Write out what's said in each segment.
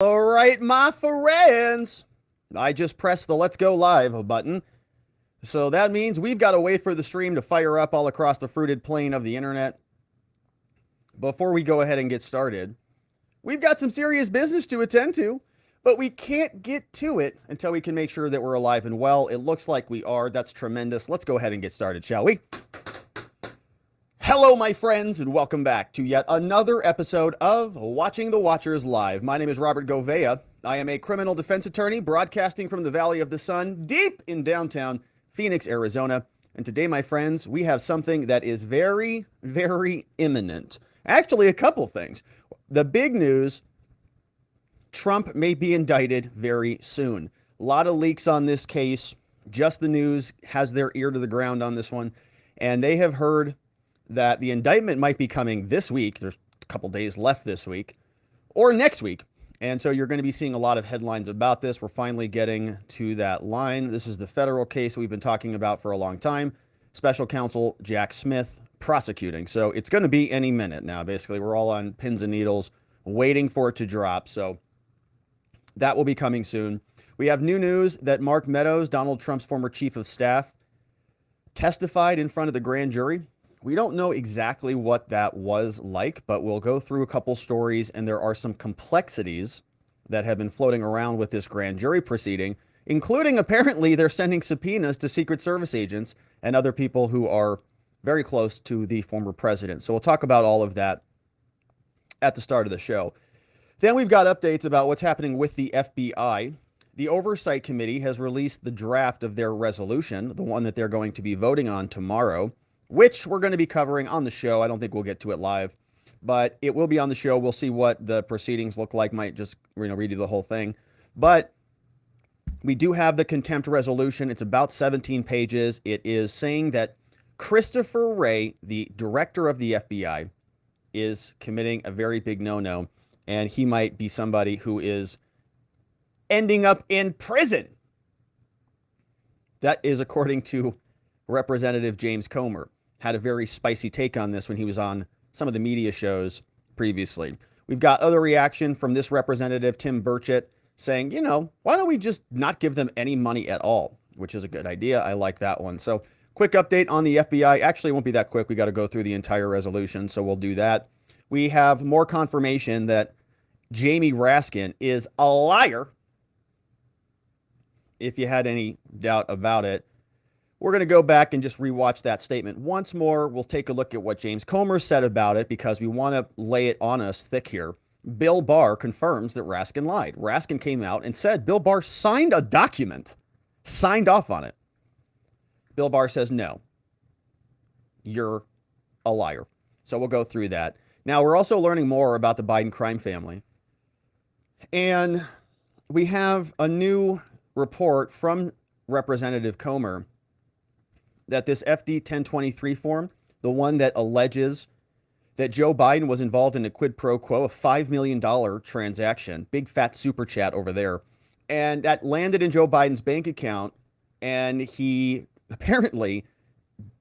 All right, my friends. I just pressed the Let's Go Live button. So that means we've got to wait for the stream to fire up all across the fruited plain of the internet. Before we go ahead and get started, we've got some serious business to attend to, but we can't get to it until we can make sure that we're alive and well. It looks like we are. That's tremendous. Let's go ahead and get started, shall we? Hello, my friends, and welcome back to yet another episode of Watching the Watchers Live. My name is Robert Govea. I am a criminal defense attorney broadcasting from the Valley of the Sun, deep in downtown Phoenix, Arizona. And today, my friends, we have something that is very, very imminent. Actually, a couple things. The big news, Trump may be indicted very soon. A lot of leaks on this case. Just the News has their ear to the ground on this one. And they have heard that the indictment might be coming this week. There's a couple days left this week or next week. And so you're going to be seeing a lot of headlines about this. We're finally getting to that line. This is the federal case we've been talking about for a long time. Special counsel Jack Smith prosecuting. So it's going to be any minute now. Basically, we're all on pins and needles waiting for it to drop. So that will be coming soon. We have new news that Mark Meadows, Donald Trump's former chief of staff, testified in front of the grand jury. We don't know exactly what that was like, but we'll go through a couple stories, and there are some complexities that have been floating around with this grand jury proceeding, including apparently they're sending subpoenas to Secret Service agents and other people who are very close to the former president. So we'll talk about all of that at the start of the show. Then we've got updates about what's happening with the FBI. The Oversight Committee has released the draft of their resolution, the one that they're going to be voting on tomorrow, which we're going to be covering on the show. I don't think we'll get to it live, but it will be on the show. We'll see what the proceedings look like. Might just read you the whole thing. But we do have the contempt resolution. It's about 17 pages. It is saying that Christopher Wray, the director of the FBI, is committing a very big no-no, and he might be somebody who is ending up in prison. That is according to Representative James Comer. Had a very spicy take on this when he was on some of the media shows previously. We've got other reaction from this representative, Tim Burchett, saying, why don't we just not give them any money at all, which is a good idea. I like that one. So quick update on the FBI. Actually, it won't be that quick. We got to go through the entire resolution, so we'll do that. We have more confirmation that Jamie Raskin is a liar. If you had any doubt about it, we're going to go back and just rewatch that statement once more. We'll take a look at what James Comer said about it because we want to lay it on us thick here. Bill Barr confirms that Raskin lied. Raskin came out and said Bill Barr signed a document, signed off on it. Bill Barr says, no, you're a liar. So we'll go through that. Now, we're also learning more about the Biden crime family. And we have a new report from Representative Comer that this FD 1023 form, the one that alleges that Joe Biden was involved in a quid pro quo, a $5 million transaction, big fat super chat over there, and that landed in Joe Biden's bank account, and he apparently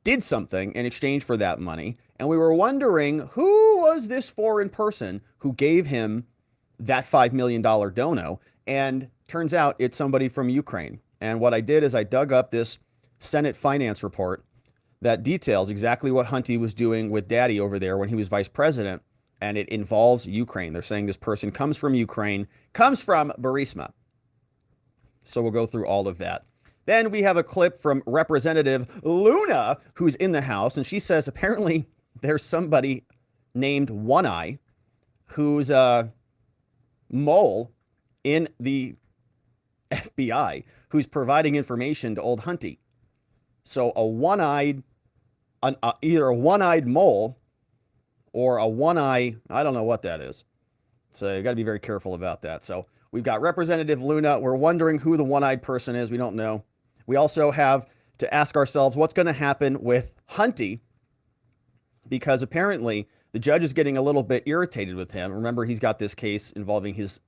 did something in exchange for that money. And we were wondering, who was this foreign person who gave him that $5 million dono? And turns out it's somebody from Ukraine. And what I did is I dug up this Senate finance report that details exactly what Hunty was doing with Daddy over there when he was vice president, and it involves Ukraine. They're saying this person comes from Ukraine, comes from Burisma. So we'll go through all of that. Then we have a clip from Representative Luna, who's in the House, and she says apparently there's somebody named One Eye who's a mole in the FBI who's providing information to old Hunty. So a one-eyed, either a one-eyed mole or a one-eye, I don't know what that is. So you got to be very careful about that. So we've got Representative Luna. We're wondering who the one-eyed person is. We don't know. We also have to ask ourselves what's going to happen with Hunty, because apparently the judge is getting a little bit irritated with him. Remember, he's got this case involving his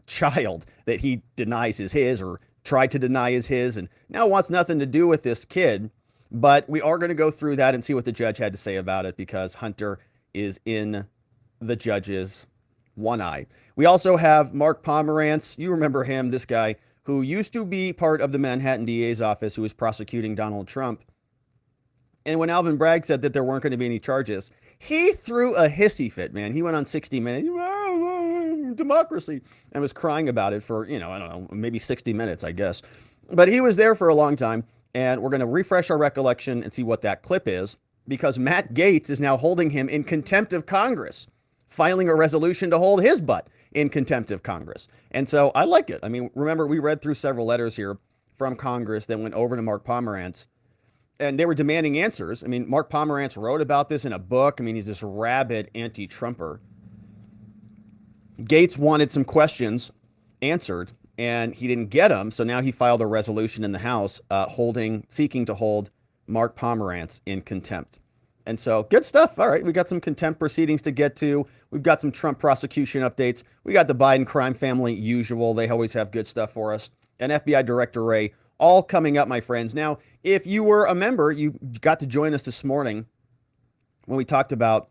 child that he denies is his, or tried to deny is his, and now wants nothing to do with this kid. But we are going to go through that and see what the judge had to say about it, because Hunter is in the judge's one eye. We also have Mark Pomerantz. You remember him, this guy who used to be part of the Manhattan DA's office who was prosecuting Donald Trump. And when Alvin Bragg said that there weren't going to be any charges, he threw a hissy fit, man. He went on 60 Minutes, democracy, and was crying about it for, I don't know, maybe 60 minutes, I guess. But he was there for a long time, and we're going to refresh our recollection and see what that clip is, because Matt Gaetz is now holding him in contempt of Congress, filing a resolution to hold his butt in contempt of Congress. And so I like it. I mean, remember, we read through several letters here from Congress that went over to Mark Pomerantz, and they were demanding answers. I mean, Mark Pomerantz wrote about this in a book. I mean, he's this rabid anti-Trumper. Gaetz wanted some questions answered, and he didn't get them. So now he filed a resolution in the House seeking to hold Mark Pomerantz in contempt. And so good stuff. All right, we got some contempt proceedings to get to. We've got some Trump prosecution updates. We got the Biden crime family usual. They always have good stuff for us. And FBI Director Wray, all coming up, my friends. Now, if you were a member, you got to join us this morning when we talked about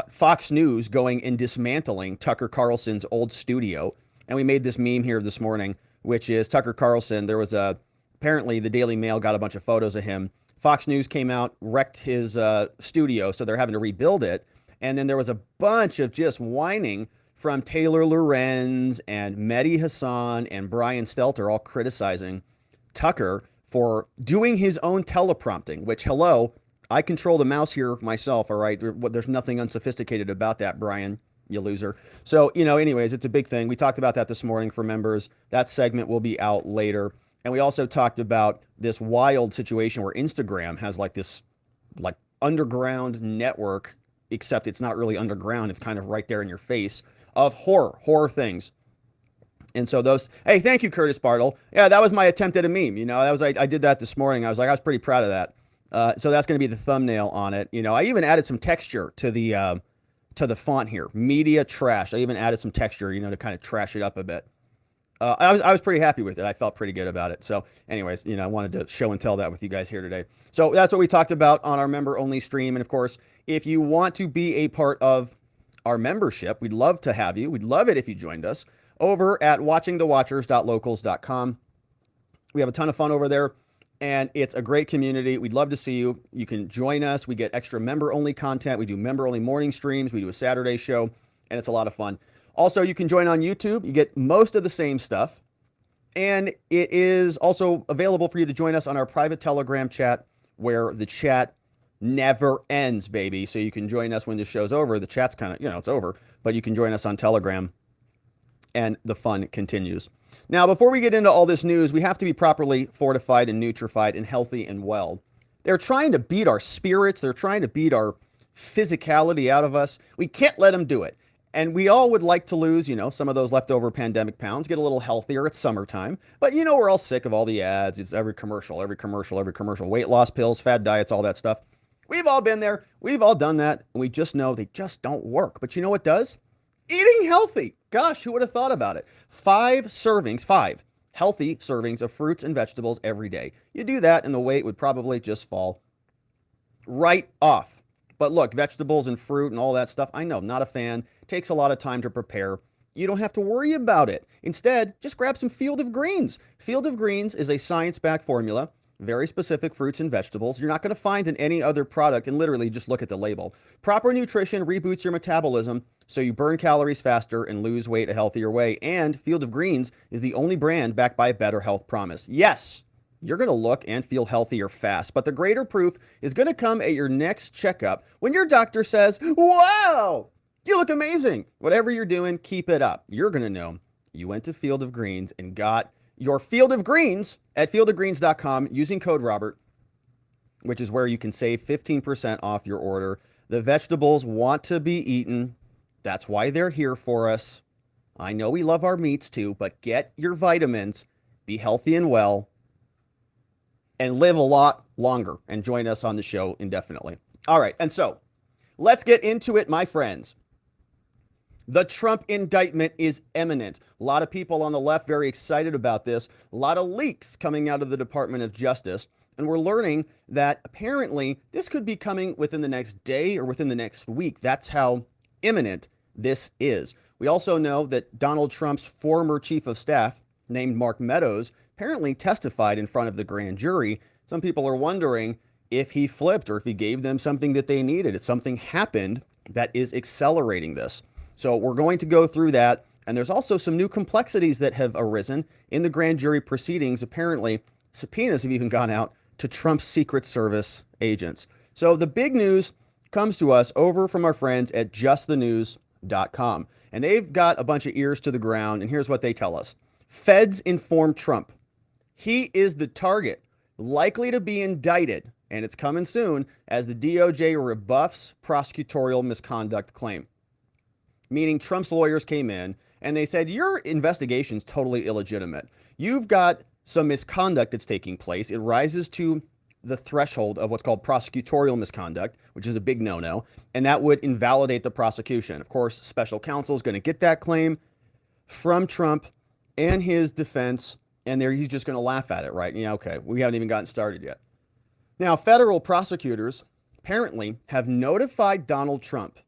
Fox News going and dismantling Tucker Carlson's old studio. And we made this meme here this morning, which is Tucker Carlson. There was apparently the Daily Mail got a bunch of photos of him. Fox News came out, wrecked his studio, so they're having to rebuild it. And then there was a bunch of just whining from Taylor Lorenz and Mehdi Hassan and Brian Stelter, all criticizing Tucker for doing his own teleprompting, which, hello, I control the mouse here myself, all right? There's nothing unsophisticated about that, Brian, you loser. So, anyways, it's a big thing. We talked about that this morning for members. That segment will be out later. And we also talked about this wild situation where Instagram has this underground network, except it's not really underground. It's kind of right there in your face, of horror things. And so hey, thank you, Curtis Bartle. Yeah, that was my attempt at a meme. I did that this morning. I was pretty proud of that. So that's going to be the thumbnail on it. I even added some texture to the font here. Media trash. I even added some texture, to kind of trash it up a bit. I was pretty happy with it. I felt pretty good about it. So anyways, I wanted to show and tell that with you guys here today. So that's what we talked about on our member only stream. And of course, if you want to be a part of our membership, we'd love to have you. We'd love it if you joined us over at watchingthewatchers.locals.com. We have a ton of fun over there, and it's a great community. We'd love to see you. You can join us. We get extra member-only content. We do member-only morning streams. We do a Saturday show, and it's a lot of fun. Also, you can join on YouTube. You get most of the same stuff. And it is also available for you to join us on our private Telegram chat, where the chat never ends, baby. So you can join us when the show's over. The chat's kind of, it's over. But you can join us on Telegram, and the fun continues. Now, before we get into all this news, we have to be properly fortified and nutrified and healthy and well. They're trying to beat our spirits. They're trying to beat our physicality out of us. We can't let them do it. And we all would like to lose, some of those leftover pandemic pounds, get a little healthier. It's summertime. But, we're all sick of all the ads. It's every commercial. Weight loss pills, fad diets, all that stuff. We've all been there. We've all done that. And we just know they just don't work. But you know what does? Eating healthy. Gosh, who would have thought about it? 5 healthy servings of fruits and vegetables every day. You do that and the weight would probably just fall right off. But look, vegetables and fruit and all that stuff, I know, not a fan. Takes a lot of time to prepare. You don't have to worry about it. Instead, just grab some Field of Greens. Field of Greens is a science-backed formula, very specific fruits and vegetables you're not going to find in any other product, and literally just look at the label. Proper nutrition reboots your metabolism so you burn calories faster and lose weight a healthier way. And Field of Greens is the only brand backed by a better health promise. Yes, you're going to look and feel healthier fast, but the greater proof is going to come at your next checkup when your doctor says, wow, you look amazing. Whatever you're doing, keep it up. You're going to know you went to Field of Greens and got your Field of Greens at fieldofgreens.com using code Robert, which is where you can save 15% off your order. The vegetables want to be eaten. That's why they're here for us. I know we love our meats too, but get your vitamins, be healthy and well, and live a lot longer and join us on the show indefinitely. All right, and so let's get into it, my friends. The Trump indictment is imminent. A lot of people on the left very excited about this. A lot of leaks coming out of the Department of Justice. And we're learning that apparently this could be coming within the next day or within the next week. That's how imminent this is. We also know that Donald Trump's former chief of staff, named Mark Meadows, apparently testified in front of the grand jury. Some people are wondering if he flipped or if he gave them something that they needed. If something happened that is accelerating this. So we're going to go through that. And there's also some new complexities that have arisen in the grand jury proceedings. Apparently, subpoenas have even gone out to Trump's Secret Service agents. So the big news comes to us over from our friends at justthenews.com. And they've got a bunch of ears to the ground. And here's what they tell us. Feds inform Trump. He is the target, likely to be indicted, and it's coming soon, as the DOJ rebuffs prosecutorial misconduct claim. Meaning Trump's lawyers came in and they said, your investigation's totally illegitimate. You've got some misconduct that's taking place. It rises to the threshold of what's called prosecutorial misconduct, which is a big no-no, and that would invalidate the prosecution. Of course, special counsel is going to get that claim from Trump and his defense, and he's just going to laugh at it, right? Yeah, okay, we haven't even gotten started yet. Now, federal prosecutors apparently have notified Donald Trump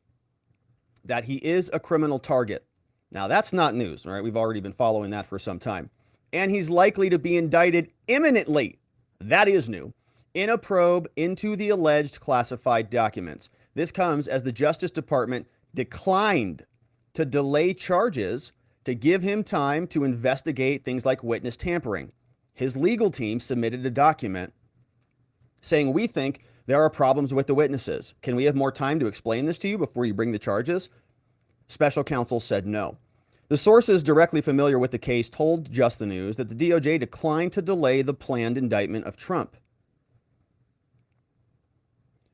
that he is a criminal target. Now, that's not news, right? We've already been following that for some time. And he's likely to be indicted imminently. That is new. In a probe into the alleged classified documents. This comes as the Justice Department declined to delay charges to give him time to investigate things like witness tampering. His legal team submitted a document saying, we think there are problems with the witnesses. Can we have more time to explain this to you before you bring the charges? Special counsel said no. The sources directly familiar with the case told Just the News that the DOJ declined to delay the planned indictment of Trump.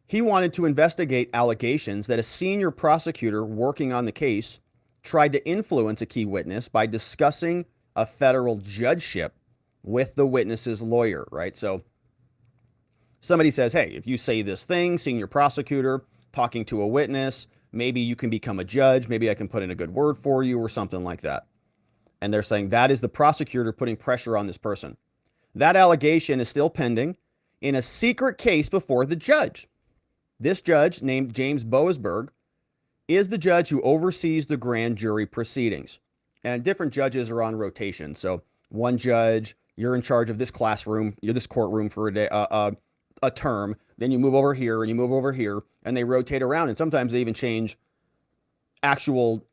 He wanted to investigate allegations that a senior prosecutor working on the case tried to influence a key witness by discussing a federal judgeship with the witness's lawyer, right? So somebody says, hey, if you say this thing, senior prosecutor talking to a witness, maybe you can become a judge. Maybe I can put in a good word for you or something like that. And they're saying that is the prosecutor putting pressure on this person. That allegation is still pending in a secret case before the judge. This judge, named James Boasberg, is the judge who oversees the grand jury proceedings. And different judges are on rotation. So one judge, you're in charge of this classroom, you're this courtroom for a day, a term. Then you move over here and you move over here, and they rotate around. And sometimes they even change actual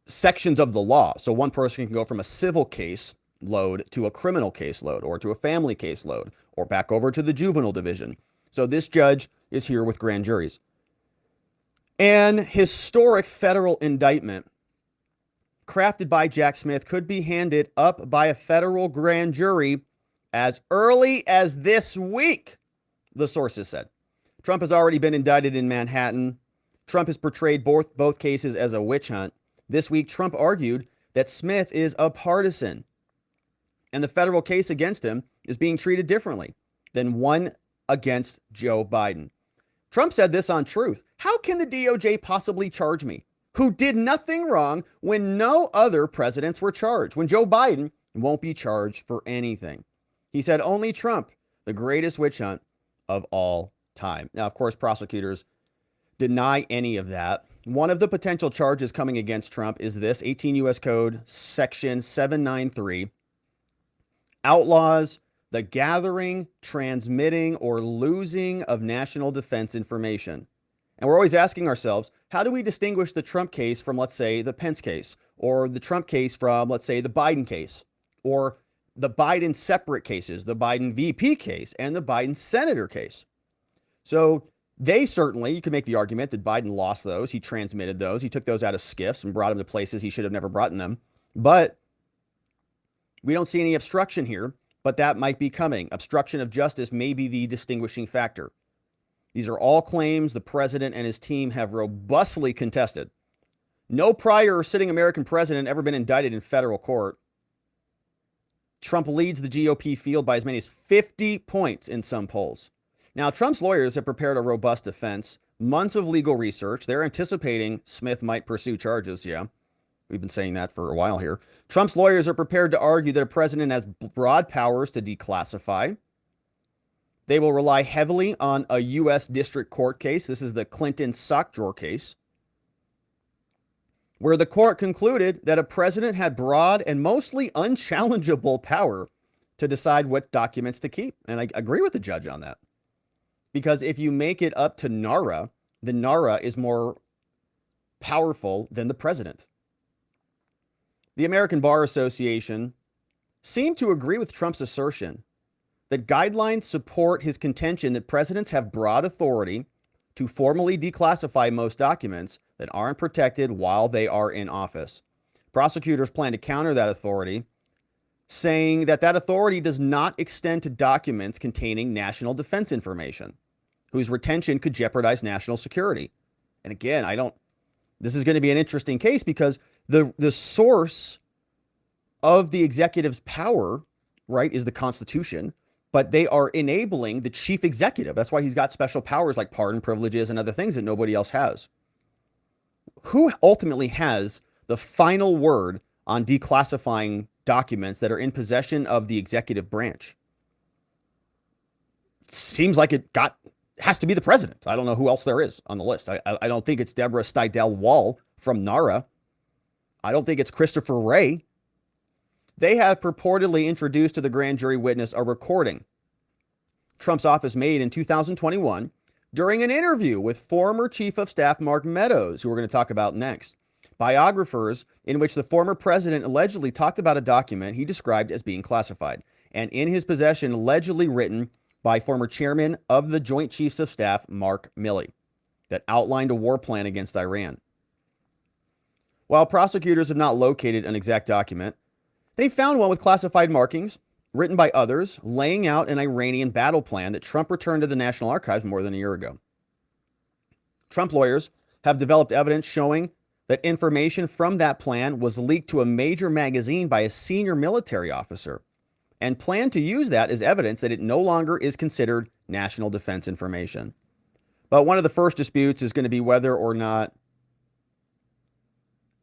sections of the law. So one person can go from a civil case load to a criminal case load, or to a family case load, or back over to the juvenile division. So this judge is here with grand juries. An historic federal indictment crafted by Jack Smith could be handed up by a federal grand jury as early as this week, the sources said. Trump has already been indicted in Manhattan. Trump has portrayed both cases as a witch hunt. This week, Trump argued that Smith is a partisan, and the federal case against him is being treated differently than one against Joe Biden. Trump said this on Truth. How can the DOJ possibly charge me, who did nothing wrong, when no other presidents were charged, when Joe Biden won't be charged for anything? He said only Trump, the greatest witch hunt of all time. Now, of course, prosecutors deny any of that. One of the potential charges coming against Trump is this: 18 U.S. Code Section 793 outlaws the gathering, transmitting, or losing of national defense information. And we're always asking ourselves, how do we distinguish the Trump case from, let's say, the Pence case, or the Trump case from, let's say, the Biden case, or the Biden separate cases, the Biden VP case and the Biden senator case? So they certainly, you can make the argument that Biden lost those. He transmitted those. He took those out of skiffs and brought them to places he should have never brought them. But we don't see any obstruction here, but that might be coming. Obstruction of justice may be the distinguishing factor. These are all claims the president and his team have robustly contested. No prior sitting American president ever been indicted in federal court. Trump leads the GOP field by as many as 50 points in some polls. Now, Trump's lawyers have prepared a robust defense, months of legal research. They're anticipating Smith might pursue charges. Yeah, we've been saying that for a while here. Trump's lawyers are prepared to argue that a president has broad powers to declassify. They will rely heavily on a U.S. district court case. This is the Clinton sock drawer case. where the court concluded that a president had broad and mostly unchallengeable power to decide what documents to keep. And I agree with the judge on that. Because if you make it up to NARA, the NARA is more powerful than the president. The American Bar Association seemed to agree with Trump's assertion that guidelines support his contention that presidents have broad authority to formally declassify most documents that aren't protected while they are in office. Prosecutors plan to counter that authority, saying that that authority does not extend to documents containing national defense information, whose retention could jeopardize national security. And again, this is going to be an interesting case because the source of the executive's power, right, is the Constitution, but they are enabling the chief executive. That's why he's got special powers like pardon privileges and other things that nobody else has. Who ultimately has the final word on declassifying documents that are in possession of the executive branch? Seems like has to be the president. I don't know who else there is on the list. I don't think it's Deborah Steidel Wall from NARA. I don't think it's Christopher Wray. They have purportedly introduced to the grand jury witness a recording Trump's office made in 2021 during an interview with former Chief of Staff Mark Meadows, who we're going to talk about next. Biographers in which the former president allegedly talked about a document he described as being classified and in his possession allegedly written by former chairman of the Joint Chiefs of Staff, Mark Milley, that outlined a war plan against Iran. While prosecutors have not located an exact document, they found one with classified markings written by others laying out an Iranian battle plan that Trump returned to the National Archives more than a year ago. Trump lawyers have developed evidence showing that information from that plan was leaked to a major magazine by a senior military officer and plan to use that as evidence that it no longer is considered national defense information. But one of the first disputes is going to be whether or not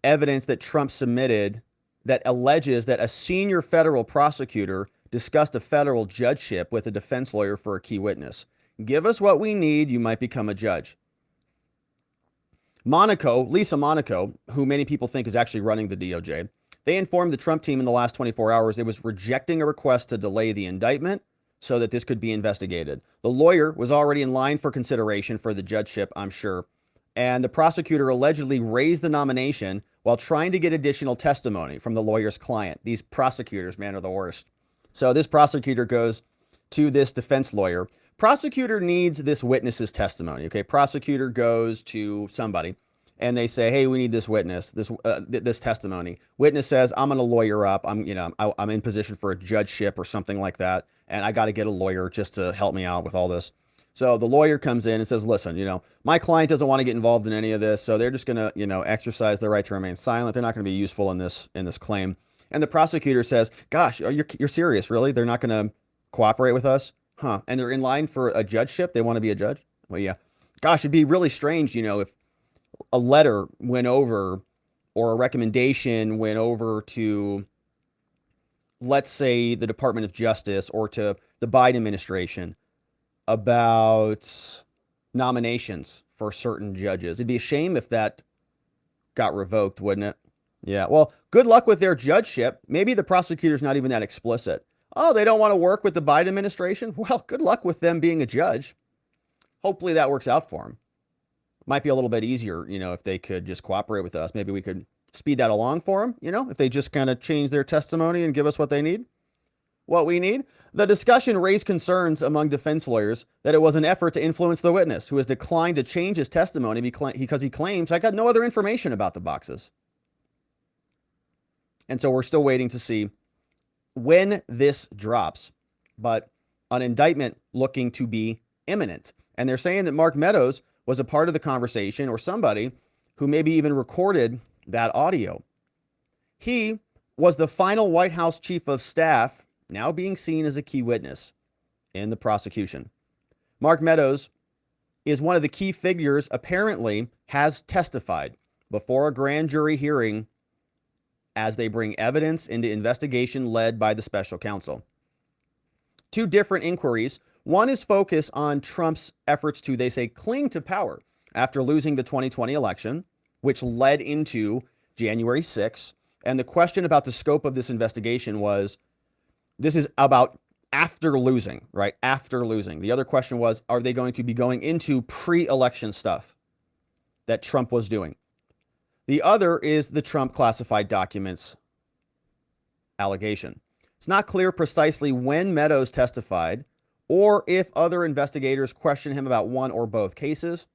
evidence that Trump submitted that alleges that a senior federal prosecutor discussed a federal judgeship with a defense lawyer for a key witness. Give us what we need, you might become a judge. Lisa Monaco, who many people think is actually running the DOJ, they informed the Trump team in the last 24 hours it was rejecting a request to delay the indictment so that this could be investigated. The lawyer was already in line for consideration for the judgeship, I'm sure, and the prosecutor allegedly raised the nomination while trying to get additional testimony from the lawyer's client. These prosecutors, man, are the worst. So this prosecutor goes to this defense lawyer. Prosecutor needs this witness's testimony. Okay, prosecutor goes to somebody and they say, "Hey, we need this witness, this testimony." Witness says, "I'm going to lawyer up. I'm in position for a judgeship or something like that, and I got to get a lawyer just to help me out with all this." So the lawyer comes in and says, "Listen, my client doesn't want to get involved in any of this, so they're just going to, exercise their right to remain silent. They're not going to be useful in this claim." And the prosecutor says, "Gosh, you're serious, really? They're not going to cooperate with us? Huh? And they're in line for a judgeship? They want to be a judge? Well, yeah. Gosh, it'd be really strange, if a letter went over or a recommendation went over to, let's say, the Department of Justice or to the Biden administration about nominations for certain judges. It'd be a shame if that got revoked, wouldn't it?" Yeah, well, good luck with their judgeship. Maybe the prosecutor's not even that explicit. Oh, they don't want to work with the Biden administration? Well, good luck with them being a judge. Hopefully that works out for them. Might be a little bit easier, if they could just cooperate with us. Maybe we could speed that along for them, if they just kind of change their testimony and give us what they need. What we need? The discussion raised concerns among defense lawyers that it was an effort to influence the witness, who has declined to change his testimony because he claims, "I got no other information about the boxes." And so we're still waiting to see when this drops, but an indictment looking to be imminent. And they're saying that Mark Meadows was a part of the conversation, or somebody who maybe even recorded that audio. He was the final White House chief of staff, now being seen as a key witness in the prosecution. Mark Meadows is one of the key figures, apparently has testified before a grand jury hearing as they bring evidence into investigation led by the special counsel. Two different inquiries. One is focused on Trump's efforts to, they say, cling to power after losing the 2020 election, which led into January 6th. And the question about the scope of this investigation was, this is about after losing, right? After losing. The other question was, are they going to be going into pre-election stuff that Trump was doing? The other is the Trump classified documents allegation. It's not clear precisely when Meadows testified or if other investigators questioned him about one or both cases.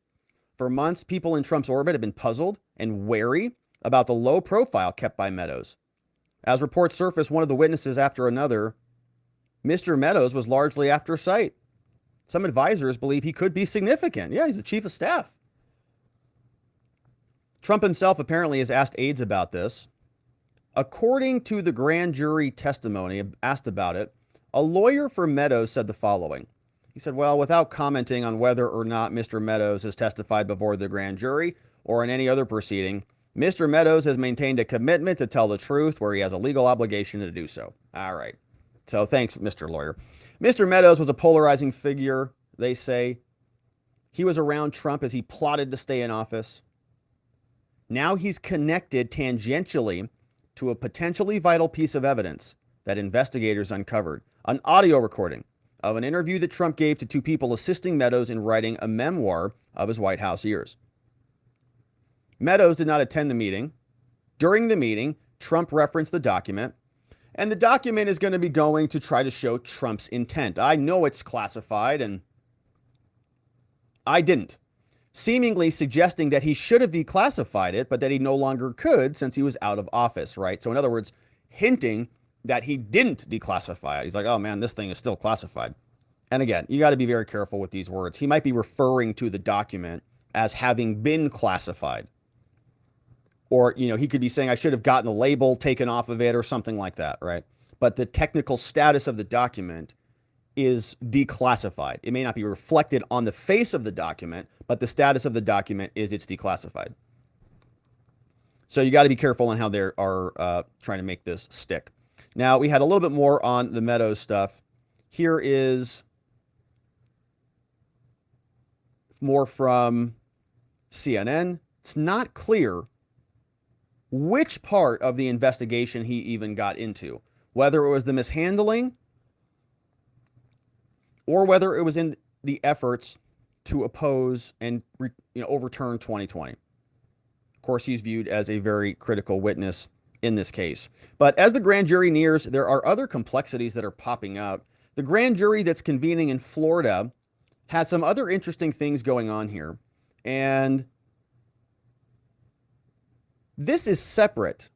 For months, people in Trump's orbit have been puzzled and wary about the low profile kept by Meadows. As reports surfaced, one of the witnesses after another, Mr. Meadows was largely after sight. Some advisors believe he could be significant. Yeah, he's the chief of staff. Trump himself apparently has asked aides about this. According to the grand jury testimony asked about it, a lawyer for Meadows said the following. He said, well, without commenting on whether or not Mr. Meadows has testified before the grand jury or in any other proceeding, Mr. Meadows has maintained a commitment to tell the truth where he has a legal obligation to do so. All right. So thanks, Mr. Lawyer. Mr. Meadows was a polarizing figure, they say. He was around Trump as he plotted to stay in office. Now he's connected tangentially to a potentially vital piece of evidence that investigators uncovered, an audio recording of an interview that Trump gave to two people assisting Meadows in writing a memoir of his White House years. Meadows did not attend the meeting. During the meeting, Trump referenced the document, and the document is going to be going to try to show Trump's intent. I know it's classified, and I didn't. Seemingly suggesting that he should have declassified it, but that he no longer could since he was out of office, right? So in other words, hinting that he didn't declassify it. He's like, oh man, this thing is still classified. And again, you got to be very careful with these words. He might be referring to the document as having been classified. Or, he could be saying, I should have gotten the label taken off of it or something like that, right? But the technical status of the document is declassified. It may not be reflected on the face of the document, but the status of the document is it's declassified. So you got to be careful on how they are trying to make this stick. Now, we had a little bit more on the Meadows stuff. Here is more from CNN. It's not clear which part of the investigation he even got into, whether it was the mishandling or whether it was in the efforts to oppose and overturn 2020. Of course, he's viewed as a very critical witness in this case. But as the grand jury nears, there are other complexities that are popping up. The grand jury that's convening in Florida has some other interesting things going on here. And this is separate.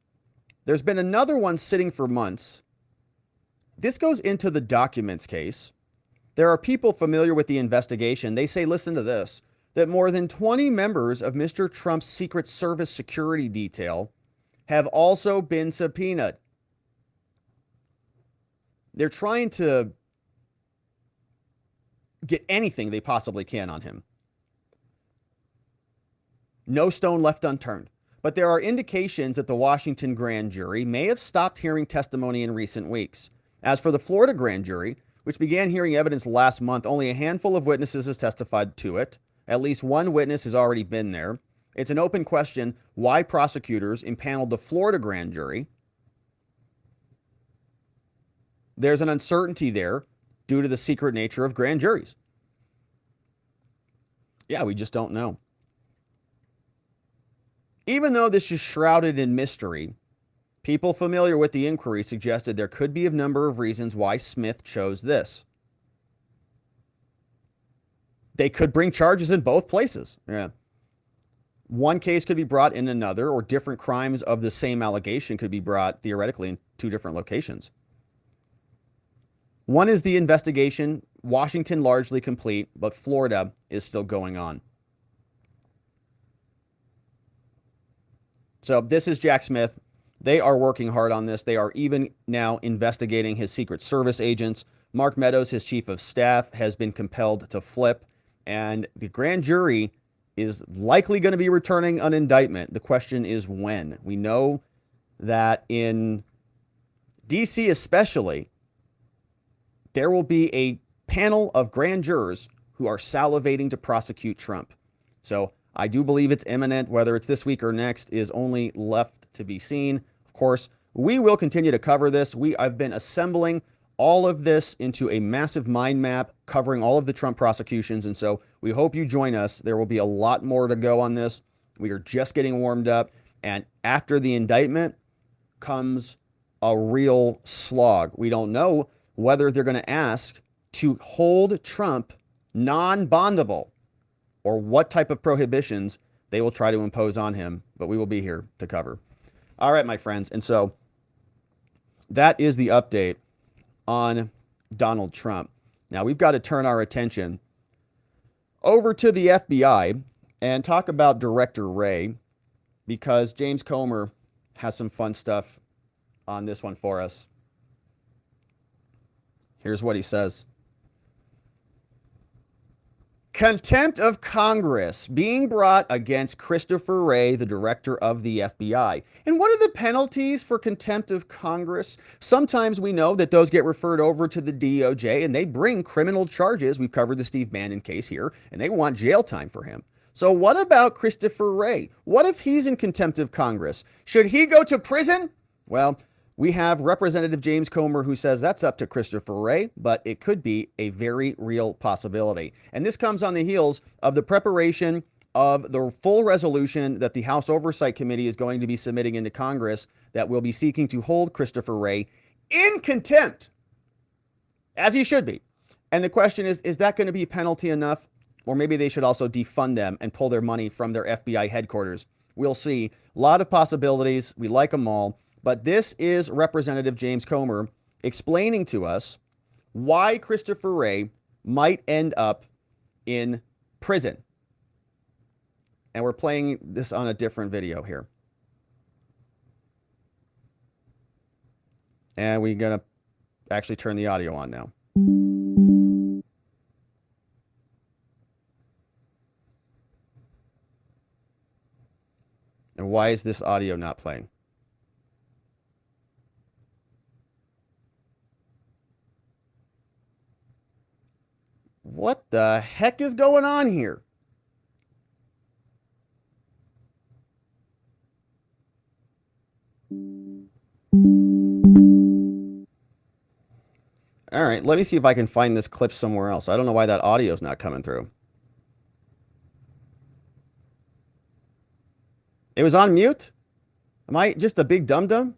There's been another one sitting for months. This goes into the documents case. There are people familiar with the investigation. They say, listen to this, that more than 20 members of Mr. Trump's Secret Service security detail have also been subpoenaed. They're trying to get anything they possibly can on him. No stone left unturned. But there are indications that the Washington grand jury may have stopped hearing testimony in recent weeks. As for the Florida grand jury, which began hearing evidence last month, only a handful of witnesses has testified to it. At least one witness has already been there. It's an open question why prosecutors impaneled the Florida grand jury. There's an uncertainty there due to the secret nature of grand juries. Yeah, we just don't know. Even though this is shrouded in mystery, people familiar with the inquiry suggested there could be a number of reasons why Smith chose this. They could bring charges in both places. Yeah. One case could be brought in another, or different crimes of the same allegation could be brought theoretically in two different locations. One is the investigation, Washington largely complete, but Florida is still going on. So this is Jack Smith. They are working hard on this. They are even now investigating his Secret Service agents. Mark Meadows, his chief of staff, has been compelled to flip, and the grand jury is likely going to be returning an indictment. The question is when. We know that in D.C. especially, there will be a panel of grand jurors who are salivating to prosecute Trump. So I do believe it's imminent. Whether it's this week or next is only left to be seen. Of course, we will continue to cover this. I've been assembling all of this into a massive mind map covering all of the Trump prosecutions, and so we hope you join us. There will be a lot more to go on this. We are just getting warmed up, and after the indictment comes a real slog. We don't know whether they're going to ask to hold Trump non-bondable or what type of prohibitions they will try to impose on him, but we will be here to cover. All right, my friends, and so that is the update on Donald Trump. Now we've got to turn our attention over to the FBI and talk about Director Wray, because James Comer has some fun stuff on this one for us. Here's what he says. Contempt of Congress being brought against Christopher Wray, the director of the FBI. And what are the penalties for contempt of Congress? Sometimes we know that those get referred over to the DOJ and they bring criminal charges. We've covered the Steve Bannon case here, and they want jail time for him. So what about Christopher Wray? What if he's in contempt of Congress? Should he go to prison? Well, we have Representative James Comer who says that's up to Christopher Wray, but it could be a very real possibility. And this comes on the heels of the preparation of the full resolution that the House Oversight Committee is going to be submitting into Congress that will be seeking to hold Christopher Wray in contempt, as he should be. And the question is that going to be penalty enough? Or maybe they should also defund them and pull their money from their FBI headquarters. We'll see. A lot of possibilities. We like them all. But this is Representative James Comer explaining to us why Christopher Wray might end up in prison. And we're playing this on a different video here. And we're going to actually turn the audio on now. And why is this audio not playing? What the heck is going on here? All right, let me see if I can find this clip somewhere else. I don't know why that audio is not coming through. It was on mute? Am I just a big dum-dum?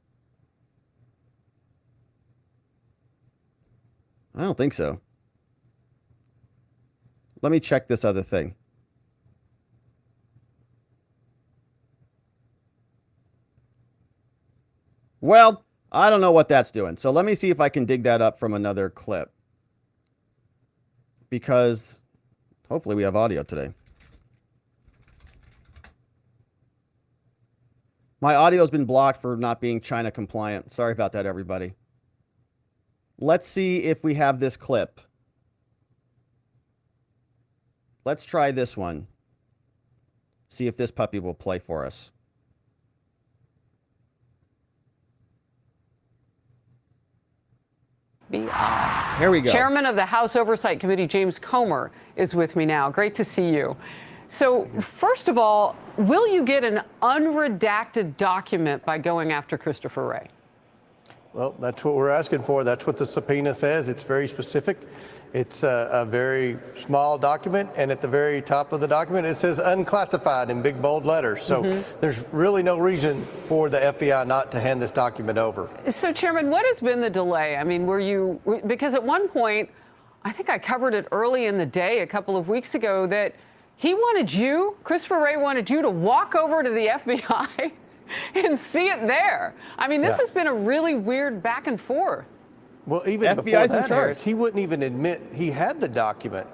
I don't think so. Let me check this other thing. Well, I don't know what that's doing. So let me see if I can dig that up from another clip. Because hopefully we have audio today. My audio's been blocked for not being China compliant. Sorry about that, everybody. Let's see if we have this clip. Let's try this one. See if this puppy will play for us. Here we go. Chairman of the House Oversight Committee, James Comer, is with me now. Great to see you. So, first of all, will you get an unredacted document by going after Christopher Wray? Well, that's what we're asking for. That's what the subpoena says. It's very specific. It's a very small document, and at the very top of the document, it says unclassified in big bold letters. So there's really no reason for the FBI not to hand this document over. So, Chairman, what has been the delay? I mean, because at one point, I think I covered it early in the day a couple of weeks ago, that Christopher Wray wanted you to walk over to the FBI and see it there. I mean, this has been a really weird back and forth. Well, even before that, Harris, he wouldn't even admit he had the document.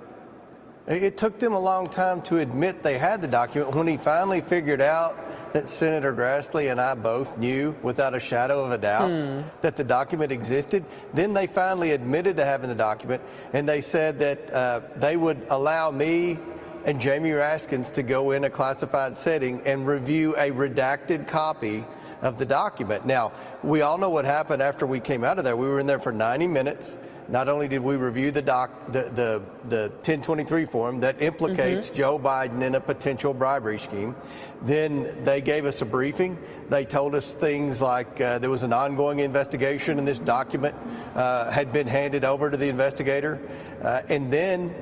It took them a long time to admit they had the document. When he finally figured out that Senator Grassley and I both knew without a shadow of a doubt that the document existed, then they finally admitted to having the document, and they said that they would allow me and Jamie Raskin to go in a classified setting and review a redacted copy of the document. Now, we all know what happened after we came out of there. We were in there for 90 minutes. not only did we review the 1023 form that implicates Joe Biden in a potential bribery scheme, then they gave us a briefing. They told us things like there was an ongoing investigation and this document had been handed over to the investigator. And then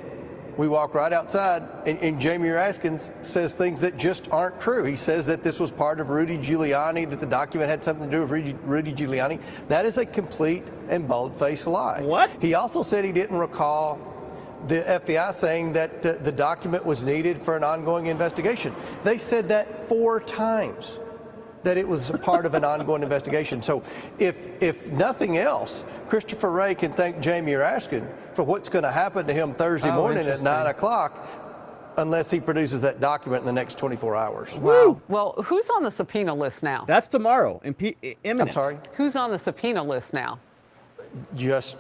we walk right outside and Jamie Raskin says things that just aren't true. He says that this was part of Rudy Giuliani, that the document had something to do with Rudy Giuliani. That is a complete and bold-faced lie. What? He also said he didn't recall the FBI saying that the document was needed for an ongoing investigation. They said that 4 times, that it was a part of an ongoing investigation. So if nothing else, Christopher Wray can thank Jamie Raskin for what's going to happen to him Thursday morning at 9 o'clock unless he produces that document in the next 24 hours. Wow. Well, who's on the subpoena list now? That's tomorrow. Imminent. I'm sorry? Who's on the subpoena list now? Just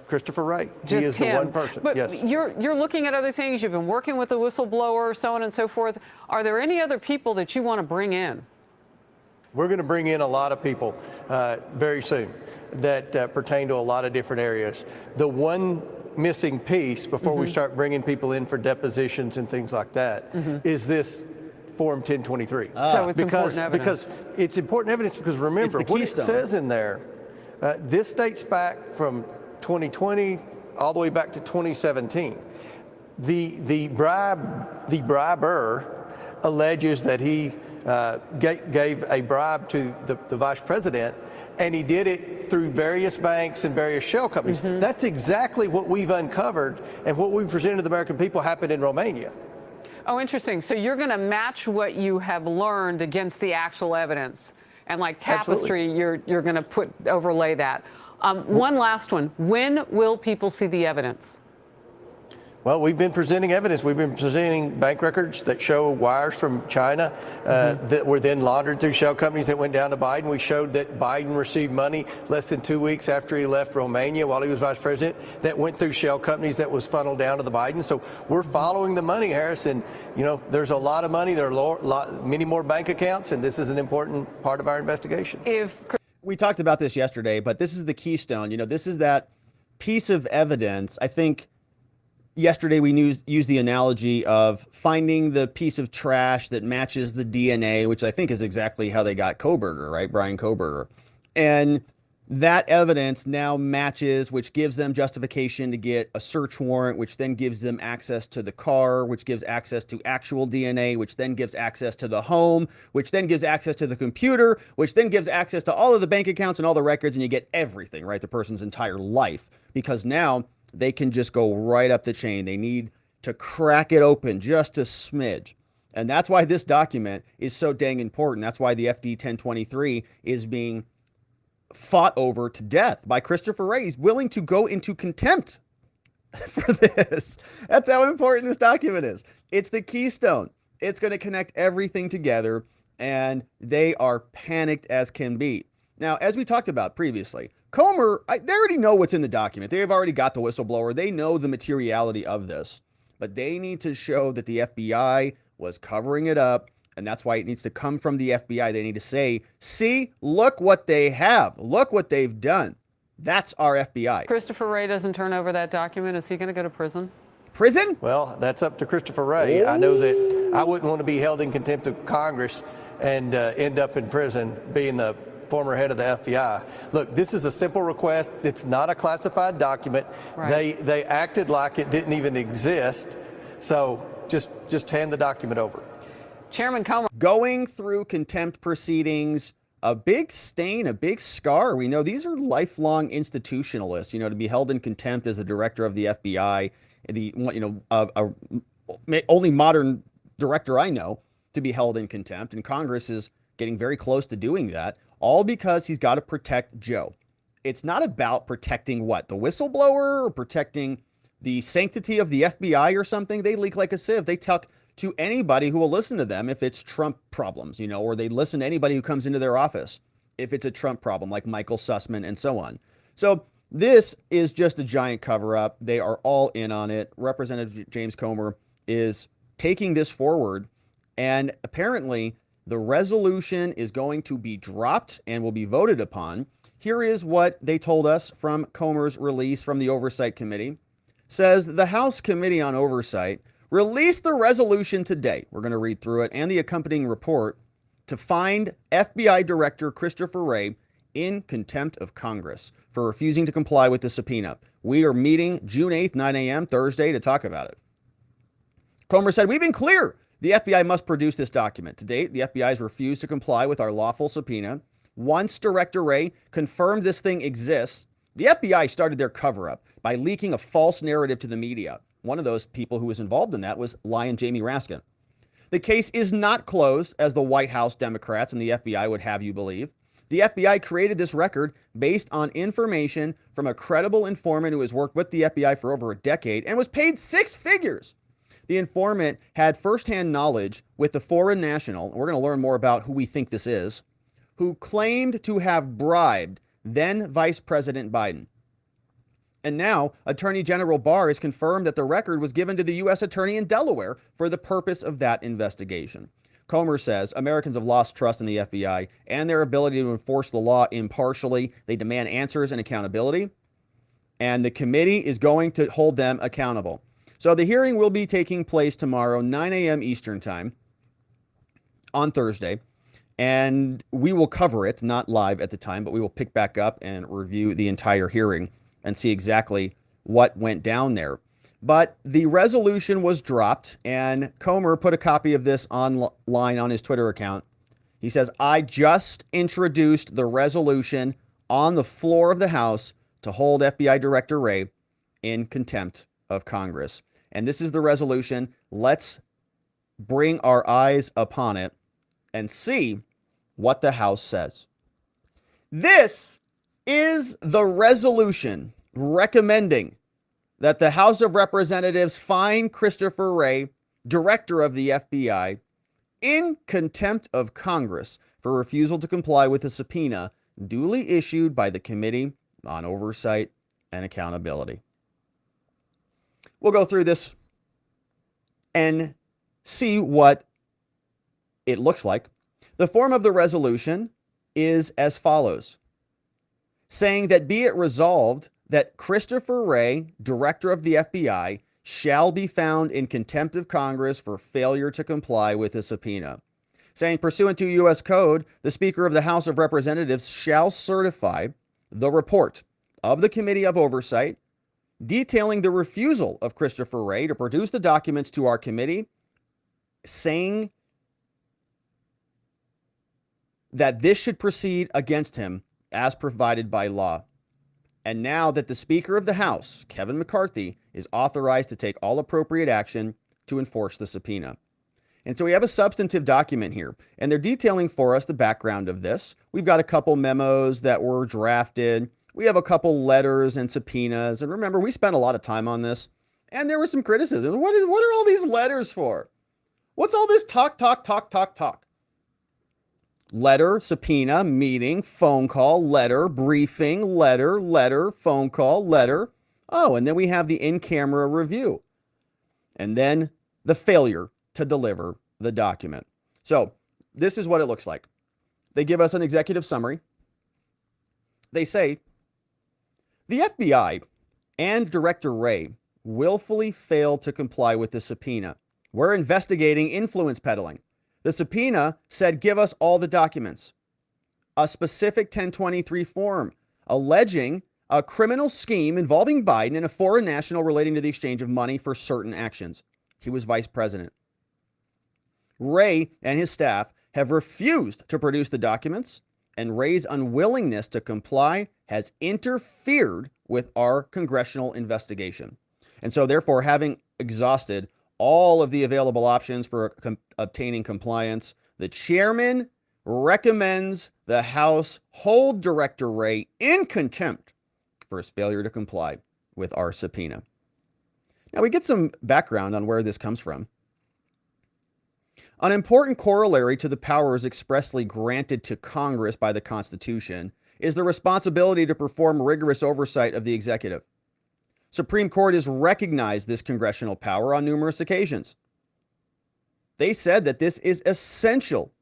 Christopher Wray. He Just is him. the one person. But yes. you're looking at other things. You've been working with the whistleblower, so on and so forth. Are there any other people that you want to bring in? We're going to bring in a lot of people very soon that pertain to a lot of different areas. The one missing piece before we start bringing people in for depositions and things like that is this Form 1023. So it's important evidence. Because it's important evidence because remember It's the what keystone. it says in there. This dates back from 2020 all the way back to 2017. The briber alleges that he gave a bribe to the vice president, and he did it through various banks and various shell companies. That's exactly what we've uncovered, and what we presented to the American people happened in Romania. Oh, interesting. So you're going to match what you have learned against the actual evidence, and like tapestry, Absolutely. you're going to overlay that. One last one. When will people see the evidence? Well, we've been presenting evidence. We've been presenting bank records that show wires from China that were then laundered through shell companies that went down to Biden. We showed that Biden received money less than 2 weeks after he left Romania while he was vice president that went through shell companies that was funneled down to the Biden. So we're following the money, Harris. And, you know, there's a lot of money. There are many more bank accounts, and this is an important part of our investigation. We talked about this yesterday, but this is the keystone. You know, this is that piece of evidence. I think yesterday we used the analogy of finding the piece of trash that matches the DNA, which I think is exactly how they got Kohberger, right? Brian Kohberger. And that evidence now matches, which gives them justification to get a search warrant, which then gives them access to the car, which gives access to actual DNA, which then gives access to the home, which then gives access to the computer, which then gives access to all of the bank accounts and all the records, and you get everything, right? The person's entire life, because now they can just go right up the chain. They need to crack it open just a smidge. And that's why this document is so dang important. That's why the FD 1023 is being fought over to death by Christopher Wray. He's willing to go into contempt for this. That's how important this document is. It's the keystone. It's going to connect everything together, and they are panicked as can be. Now, as we talked about previously, Comer, they already know what's in the document. They've already got the whistleblower. They know the materiality of this, but they need to show that the FBI was covering it up, and that's why it needs to come from the FBI. They need to say, see, look what they have. Look what they've done. That's our FBI. Christopher Wray doesn't turn over that document. Is he going to go to prison? Prison? Well, that's up to Christopher Wray. I know that I wouldn't want to be held in contempt of Congress and end up in prison being the former head of the FBI. Look, this is a simple request. It's not a classified document. Right. They acted like it didn't even exist. So just hand the document over. Chairman Comer. Going through contempt proceedings, a big stain, a big scar. We know these are lifelong institutionalists, to be held in contempt as the director of the FBI, only modern director I know to be held in contempt. And Congress is getting very close to doing that, all because he's got to protect Joe. It's not about protecting what? The whistleblower, or protecting the sanctity of the FBI or something. They leak like a sieve. They talk to anybody who will listen to them if it's Trump problems, or they listen to anybody who comes into their office if it's a Trump problem, like Michael Sussman and so on. So this is just a giant cover-up. They are all in on it. Representative James Comer is taking this forward, and apparently the resolution is going to be dropped and will be voted upon. Here is what they told us from Comer's release from the Oversight Committee. Says the House Committee on Oversight released the resolution today. We're going to read through it and the accompanying report to find FBI Director Christopher Wray in contempt of Congress for refusing to comply with the subpoena. We are meeting June 8th, 9 a.m. Thursday to talk about it. Comer said, we've been clear. The FBI must produce this document. To date, the FBI has refused to comply with our lawful subpoena. Once Director Wray confirmed this thing exists, the FBI started their cover-up by leaking a false narrative to the media. One of those people who was involved in that was Lion Jamie Raskin. The case is not closed, as the White House Democrats and the FBI would have you believe. The FBI created this record based on information from a credible informant who has worked with the FBI for over a decade and was paid six figures. The informant had firsthand knowledge with the foreign national, and we're going to learn more about who we think this is, who claimed to have bribed then Vice President Biden. And now, Attorney General Barr has confirmed that the record was given to the U.S. Attorney in Delaware for the purpose of that investigation. Comer says Americans have lost trust in the FBI and their ability to enforce the law impartially. They demand answers and accountability, and the committee is going to hold them accountable. So the hearing will be taking place tomorrow, 9 a.m. Eastern Time on Thursday, and we will cover it, not live at the time, but we will pick back up and review the entire hearing and see exactly what went down there. But the resolution was dropped, and Comer put a copy of this online on his Twitter account. He says, I just introduced the resolution on the floor of the House to hold FBI Director Wray in contempt of Congress. And this is the resolution. Let's bring our eyes upon it and see what the House says. This is the resolution recommending that the House of Representatives find Christopher Wray, Director of the FBI, in contempt of Congress for refusal to comply with a subpoena duly issued by the Committee on Oversight and Accountability. We'll go through this and see what it looks like. The form of the resolution is as follows, saying that be it resolved that Christopher Wray, Director of the FBI, shall be found in contempt of Congress for failure to comply with a subpoena. Saying, pursuant to U.S. Code, the Speaker of the House of Representatives shall certify the report of the Committee of Oversight detailing the refusal of Christopher Wray to produce the documents to our committee, saying that this should proceed against him as provided by law. And now that the Speaker of the House, Kevin McCarthy, is authorized to take all appropriate action to enforce the subpoena. And so we have a substantive document here, and they're detailing for us the background of this. We've got a couple memos that were drafted. We have a couple letters and subpoenas. And remember, we spent a lot of time on this, and there was some criticism. What are all these letters for? What's all this talk? Letter, subpoena, meeting, phone call, letter, briefing, letter, phone call, letter. Oh, and then we have the in-camera review. And then the failure to deliver the document. So this is what it looks like. They give us an executive summary. They say, the FBI and Director Wray willfully failed to comply with the subpoena. We're investigating influence peddling. The subpoena said, give us all the documents. A specific 1023 form alleging a criminal scheme involving Biden and a foreign national relating to the exchange of money for certain actions. He was vice president. Wray and his staff have refused to produce the documents, and Wray's unwillingness to comply has interfered with our congressional investigation. And so therefore, having exhausted all of the available options for obtaining compliance, the chairman recommends the House hold Director Wray in contempt for his failure to comply with our subpoena. Now we get some background on where this comes from. An important corollary to the powers expressly granted to Congress by the Constitution is the responsibility to perform rigorous oversight of the executive. Supreme Court has recognized this congressional power on numerous occasions. They said that this is essential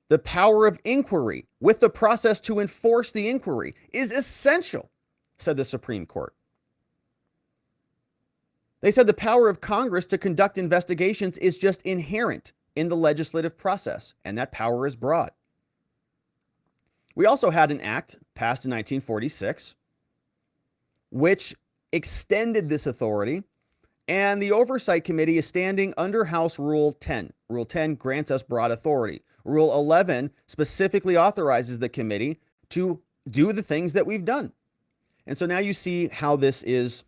The power of inquiry with the process to enforce the inquiry is essential, said the Supreme Court. They said the power of Congress to conduct investigations is just inherent in the legislative process, and that power is broad. We also had an act passed in 1946 which extended this authority, and the Oversight Committee is standing under House Rule 10. Rule 10 grants us broad authority. Rule 11 specifically authorizes the committee to do the things that we've done. And so now you see how this is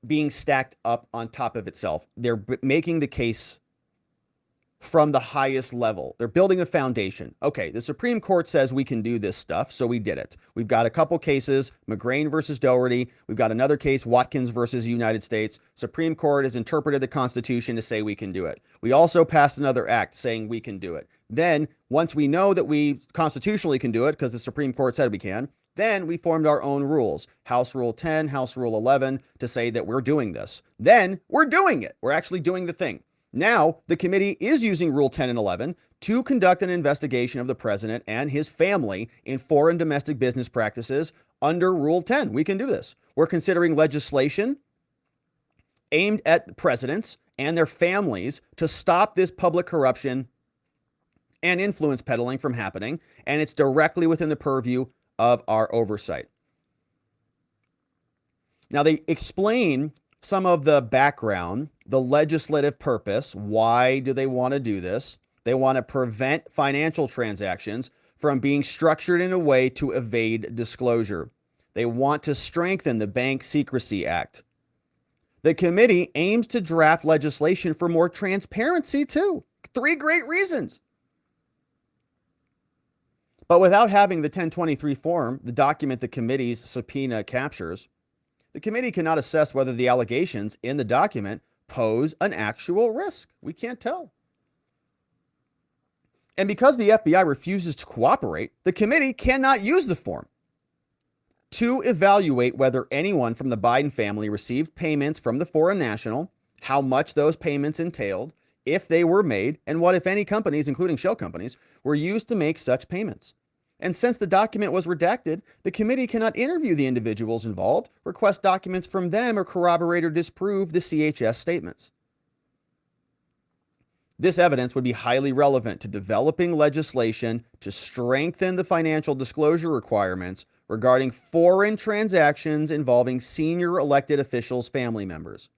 being stacked up on top of itself. They're making the case from the highest level. They're building a foundation. Okay, the Supreme Court says we can do this stuff, so we did it. We've got a couple cases, McGrain versus Doherty. We've got another case, Watkins versus United States. Supreme Court has interpreted the Constitution to say we can do it. We also passed another act saying we can do it. Then, once we know that we constitutionally can do it, because the Supreme Court said we can, then we formed our own rules, House Rule 10, House Rule 11, to say that we're doing this. Then we're doing it. We're actually doing the thing. Now, the committee is using Rule 10 and 11 to conduct an investigation of the president and his family in foreign domestic business practices under Rule 10. We can do this. We're considering legislation aimed at presidents and their families to stop this public corruption and influence peddling from happening, and it's directly within the purview of our oversight. Now, they explain some of the background, the legislative purpose. Why do they want to do this? They want to prevent financial transactions from being structured in a way to evade disclosure. They want to strengthen the Bank Secrecy Act. The committee aims to draft legislation for more transparency too. 3 great reasons. But without having the 1023 form, the document the committee's subpoena captures, the committee cannot assess whether the allegations in the document pose an actual risk. We can't tell. And because the FBI refuses to cooperate, the committee cannot use the form to evaluate whether anyone from the Biden family received payments from the foreign national, how much those payments entailed, if they were made, and what, if any, companies, including shell companies, were used to make such payments. And since the document was redacted, the committee cannot interview the individuals involved, request documents from them, or corroborate or disprove the CHS statements. This evidence would be highly relevant to developing legislation to strengthen the financial disclosure requirements regarding foreign transactions involving senior elected officials' family members,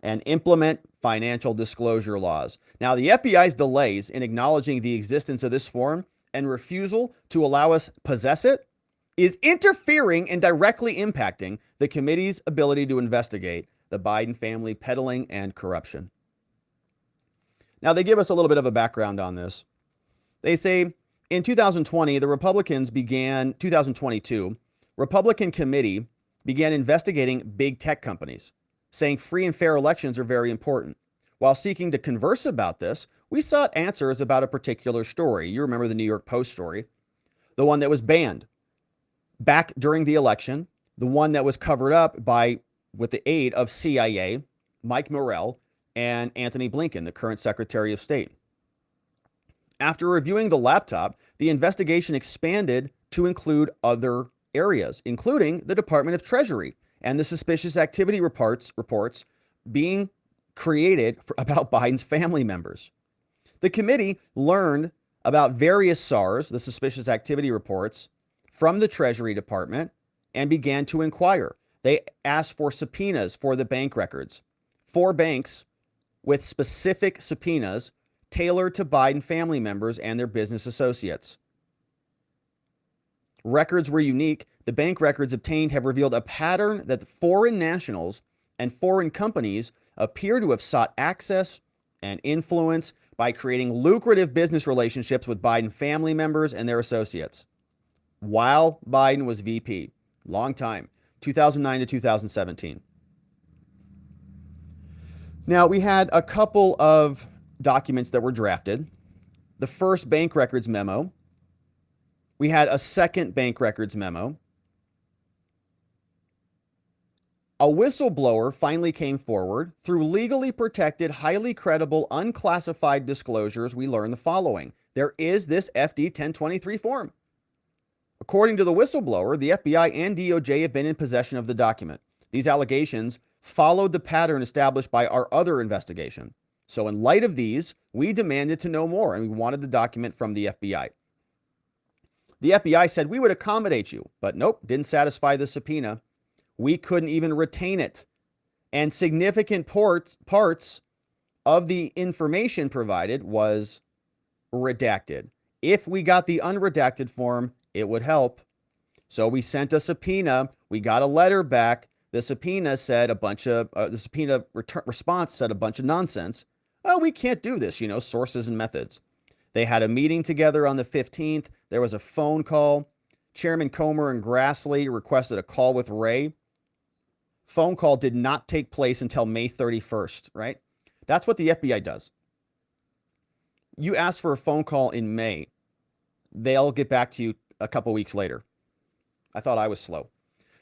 and implement financial disclosure laws. Now, the FBI's delays in acknowledging the existence of this form and refusal to allow us possess it is interfering and directly impacting the committee's ability to investigate the Biden family peddling and corruption. Now, they give us a little bit of a background on this. They say in 2022, Republican committee began investigating big tech companies, saying free and fair elections are very important. While seeking to converse about this, we sought answers about a particular story. You remember the New York Post story, the one that was banned back during the election, the one that was covered up with the aid of CIA, Mike Morrell, and Anthony Blinken, the current Secretary of State. After reviewing the laptop, the investigation expanded to include other areas, including the Department of Treasury and the suspicious activity reports being created about Biden's family members. The committee learned about various SARs, the suspicious activity reports, from the Treasury Department and began to inquire. They asked for subpoenas for the bank records. 4 banks with specific subpoenas tailored to Biden family members and their business associates. Records were unique. The bank records obtained have revealed a pattern that foreign nationals and foreign companies appear to have sought access and influence by creating lucrative business relationships with Biden family members and their associates while Biden was VP. Long time, 2009 to 2017. Now, we had a couple of documents that were drafted. The first bank records memo. We had a second bank records memo. A whistleblower finally came forward. Through legally protected, highly credible, unclassified disclosures, we learned the following. there is this FD 1023 form. According to the whistleblower, the FBI and DOJ have been in possession of the document. These allegations followed the pattern established by our other investigation. So in light of these, we demanded to know more, and we wanted the document from the FBI. The FBI said we would accommodate you, but nope, didn't satisfy the subpoena. We couldn't even retain it. And significant parts of the information provided was redacted. If we got the unredacted form, it would help. So we sent a subpoena. We got a letter back. The subpoena said a bunch of, response said a bunch of nonsense. Oh, we can't do this, sources and methods. They had a meeting together on the 15th. There was a phone call. Chairman Comer and Grassley requested a call with Wray. Phone call did not take place until May 31st, right? That's what the FBI does. You ask for a phone call in May, they'll get back to you a couple weeks later. I thought I was slow.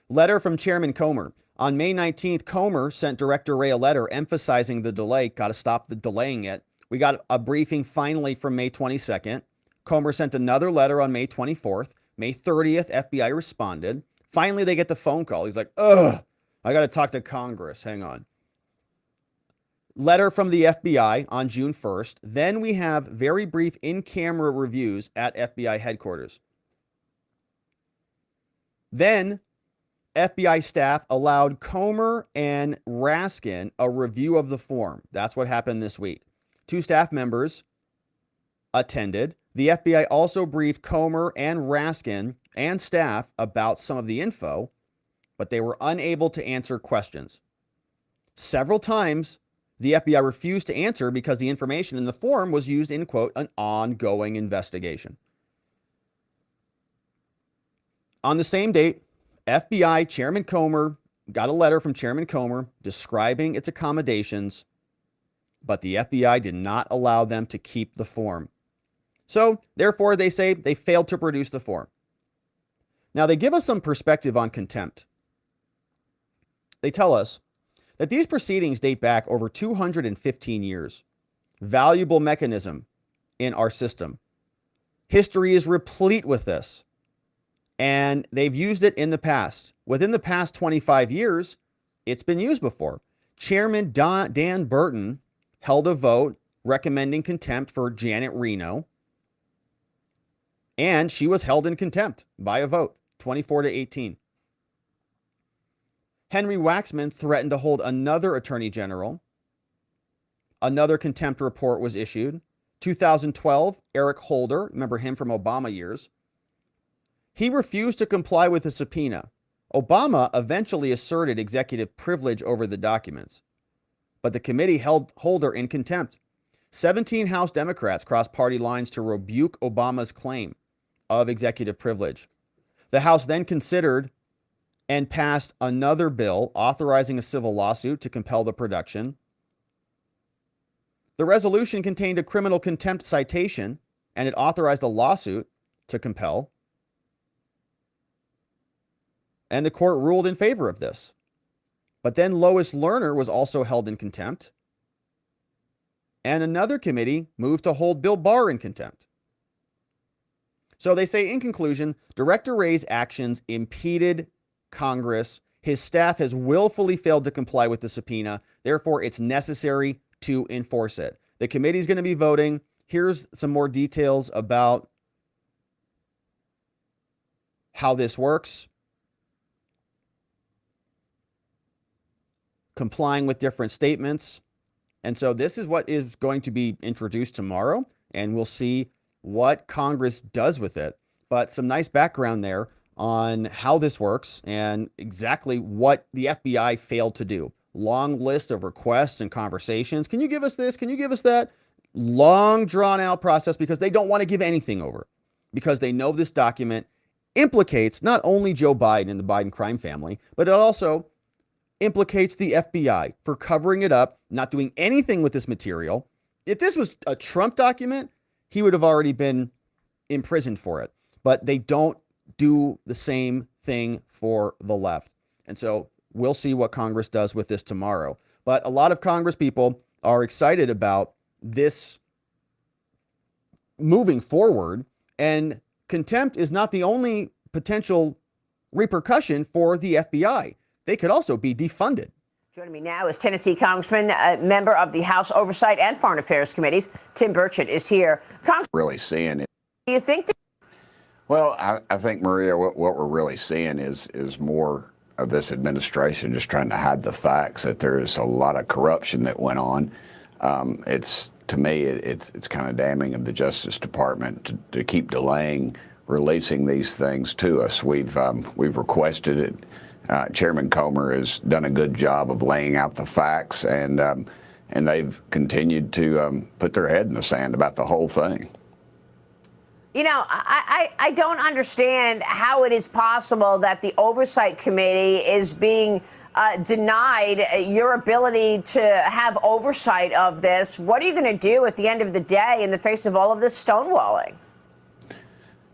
Letter from Chairman Comer. On May 19th, Comer sent Director Wray a letter emphasizing the delay. Got to stop the delaying it. We got a briefing finally from May 22nd. Comer sent another letter on May 24th. May 30th, FBI responded. Finally, they get the phone call. He's like, ugh, I got to talk to Congress. Hang on. Letter from the FBI on June 1st. Then we have very brief in-camera reviews at FBI headquarters. Then FBI staff allowed Comer and Raskin a review of the form. That's what happened this week. 2 staff members attended. The FBI also briefed Comer and Raskin and staff about some of the info, but they were unable to answer questions. Several times, the FBI refused to answer because the information in the form was used in, quote, an ongoing investigation. On the same date, FBI Chairman Comer got a letter from Chairman Comer describing its accommodations, but the FBI did not allow them to keep the form. So, therefore, they say they failed to produce the form. Now, they give us some perspective on contempt. They tell us that these proceedings date back over 215 years. Valuable mechanism in our system. History is replete with this. And they've used it in the past. Within the past 25 years, it's been used before. Chairman Dan Burton held a vote recommending contempt for Janet Reno. And she was held in contempt by a vote, 24-18. Henry Waxman threatened to hold another attorney general. Another contempt report was issued. 2012, Eric Holder, remember him from Obama years. He refused to comply with the subpoena. Obama eventually asserted executive privilege over the documents, but the committee held Holder in contempt. 17 House Democrats crossed party lines to rebuke Obama's claim of executive privilege. The House then considered and passed another bill authorizing a civil lawsuit to compel the production. The resolution contained a criminal contempt citation, and it authorized a lawsuit to compel. And the court ruled in favor of this. But then Lois Lerner was also held in contempt. And another committee moved to hold Bill Barr in contempt. So they say, in conclusion, Director Wray's actions impeded Congress. His staff has willfully failed to comply with the subpoena. Therefore, it's necessary to enforce it. The committee is going to be voting. Here's some more details about how this works. Complying with different statements. And so this is what is going to be introduced tomorrow, and we'll see what Congress does with it. But some nice background there on how this works and exactly what the FBI failed to do. Long list of requests and conversations. Can you give us this? Can you give us that? Long drawn out process because they don't want to give anything over, because they know this document implicates not only Joe Biden and the Biden crime family, but it also implicates the FBI for covering it up, not doing anything with this material. If this was a Trump document, he would have already been imprisoned for it. But they don't do the same thing for the left. And so we'll see what Congress does with this tomorrow. But a lot of Congress people are excited about this moving forward. And contempt is not the only potential repercussion for the FBI. They could also be defunded. Joining me now is Tennessee Congressman, member of the House Oversight and Foreign Affairs Committees. Tim Burchett is here. Really seeing it. Do you think Well, I think, Maria, what we're really seeing is more of this administration just trying to hide the facts that there's a lot of corruption that went on. To me, it's kind of damning of the Justice Department to keep delaying releasing these things to us. We've requested it. Chairman Comer has done a good job of laying out the facts, and they've continued to put their head in the sand about the whole thing. You know, I don't understand how it is possible that the Oversight Committee is being denied your ability to have oversight of this. What are you going to do at the end of the day in the face of all of this stonewalling?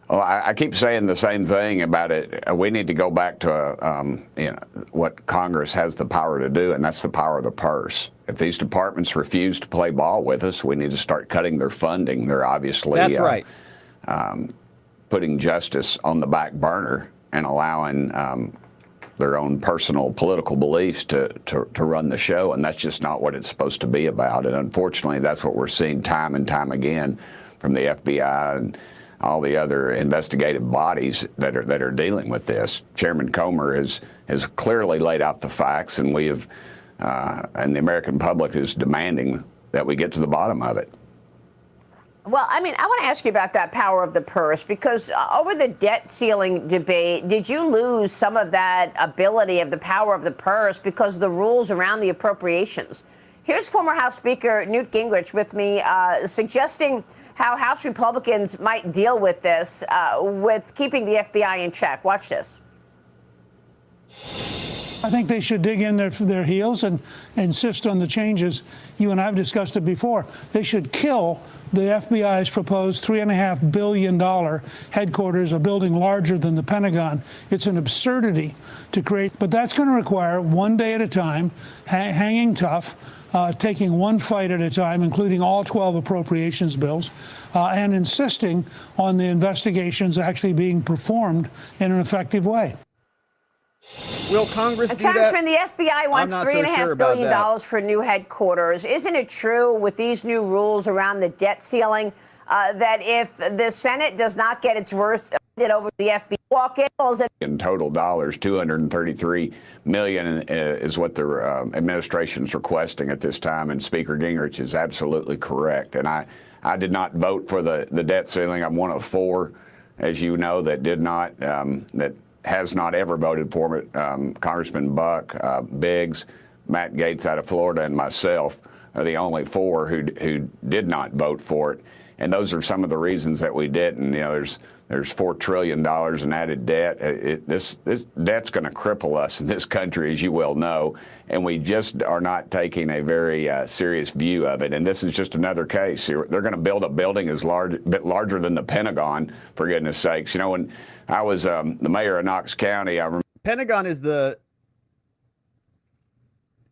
Well, I keep saying the same thing about it. We need to go back to what Congress has the power to do, and that's the power of the purse. If these departments refuse to play ball with us, we need to start cutting their funding. They're obviously that's right. Putting justice on the back burner and allowing their own personal political beliefs to run the show, and that's just not what it's supposed to be about. And unfortunately, that's what we're seeing time and time again from the FBI and all the other investigative bodies that are dealing with this. Chairman Comer has clearly laid out the facts, and we have, and the American public is demanding that we get to the bottom of it. Well, I mean, I want to ask you about that power of the purse, because over the debt ceiling debate, did you lose some of that ability of the power of the purse because of the rules around the appropriations? Here's former House Speaker Newt Gingrich with me suggesting how House Republicans might deal with this, with keeping the FBI in check. Watch this. I think they should dig in their heels and insist on the changes. You and I have discussed it before. They should kill the FBI's proposed $3.5 billion headquarters, a building larger than the Pentagon. It's an absurdity to create, but that's going to require one day at a time, hanging tough, taking one fight at a time, including all 12 appropriations bills, and insisting on the investigations actually being performed in an effective way. Will Congress do Congressman, that? the FBI wants $3.5 billion for new headquarters. Isn't it true with these new rules around the debt ceiling that if the Senate does not get its worth over the FBI walk-in? In total dollars, $233 million is what the administration's requesting at this time, and Speaker Gingrich is absolutely correct. And I did not vote for the debt ceiling. I'm one of four, as you know, that did not, that has not ever voted for it. Congressman Buck, Biggs, Matt Gaetz out of Florida, and myself are the only four who did not vote for it. And those are some of the reasons that we didn't. You know, there's $4 trillion in added debt. This debt's going to cripple us in this country, as you well know, and we just are not taking a very serious view of it. And this is just another case. They're going to build a building a bit larger than the Pentagon, for goodness sakes. You know, when I was the mayor of Knox County, I remember Pentagon is the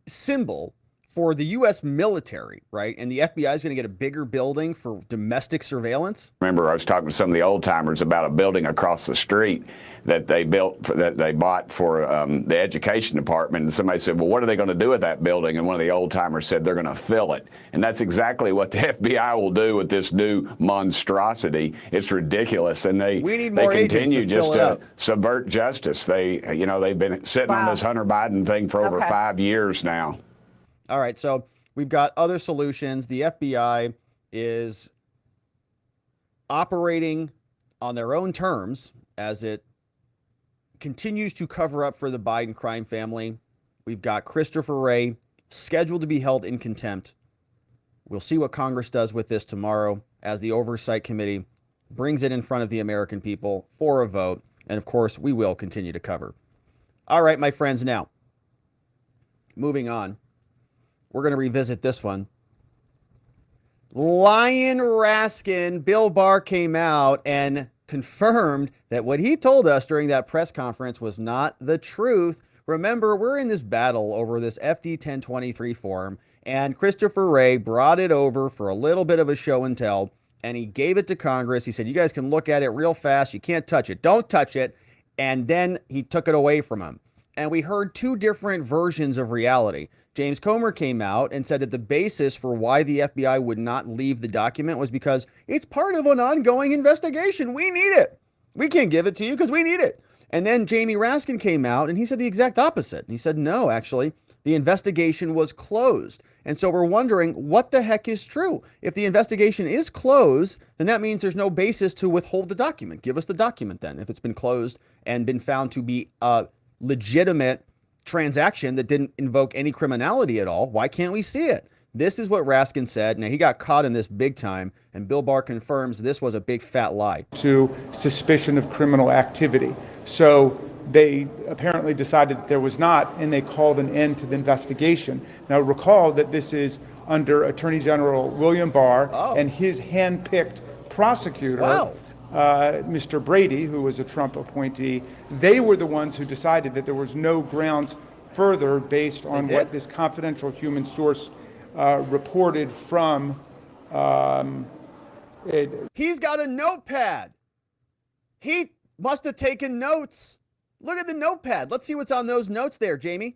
symbol for the U.S. military, right? And the FBI is going to get a bigger building for domestic surveillance. Remember, I was talking to some of the old timers about a building across the street that they built, that they bought for the education department. And somebody said, well, what are they going to do with that building? And one of the old timers said, they're going to fill it. And that's exactly what the FBI will do with this new monstrosity. It's ridiculous. And they continue just to subvert justice. They've been sitting on this Hunter Biden thing for over 5 years now. All right, so we've got other solutions. The FBI is operating on their own terms as it continues to cover up for the Biden crime family. We've got Christopher Wray scheduled to be held in contempt. We'll see what Congress does with this tomorrow as the Oversight Committee brings it in front of the American people for a vote. And of course, we will continue to cover. All right, my friends, now moving on. We're going to revisit this one. Lion Raskin, Bill Barr came out and confirmed that what he told us during that press conference was not the truth. Remember, we're in this battle over this FD 1023 form, and Christopher Wray brought it over for a little bit of a show and tell and he gave it to Congress. He said, you guys can look at it real fast. You can't touch it. Don't touch it. And then he took it away from him. And we heard two different versions of reality. James Comer came out and said that the basis for why the FBI would not leave the document was because it's part of an ongoing investigation. We need it. We can't give it to you because we need it. And then Jamie Raskin came out and he said the exact opposite. He said, no, actually, the investigation was closed. And so we're wondering what the heck is true. If the investigation is closed, then that means there's no basis to withhold the document. Give us the document then. If it's been closed and been found to be a legitimate transaction that didn't invoke any criminality at all, why can't we see it? This is what Raskin said. Now, he got caught in this big time, and Bill Barr confirms this was a big fat lie. To suspicion of criminal activity. So they apparently decided that there was not, and they called an end to the investigation. Now, recall that this is under Attorney General William Barr and his hand-picked prosecutor, Mr. Brady, who was a Trump appointee. They were the ones who decided that there was no grounds further based on what this confidential human source reported from. He's got a notepad. He must have taken notes. Look at the notepad. Let's see what's on those notes there, Jamie.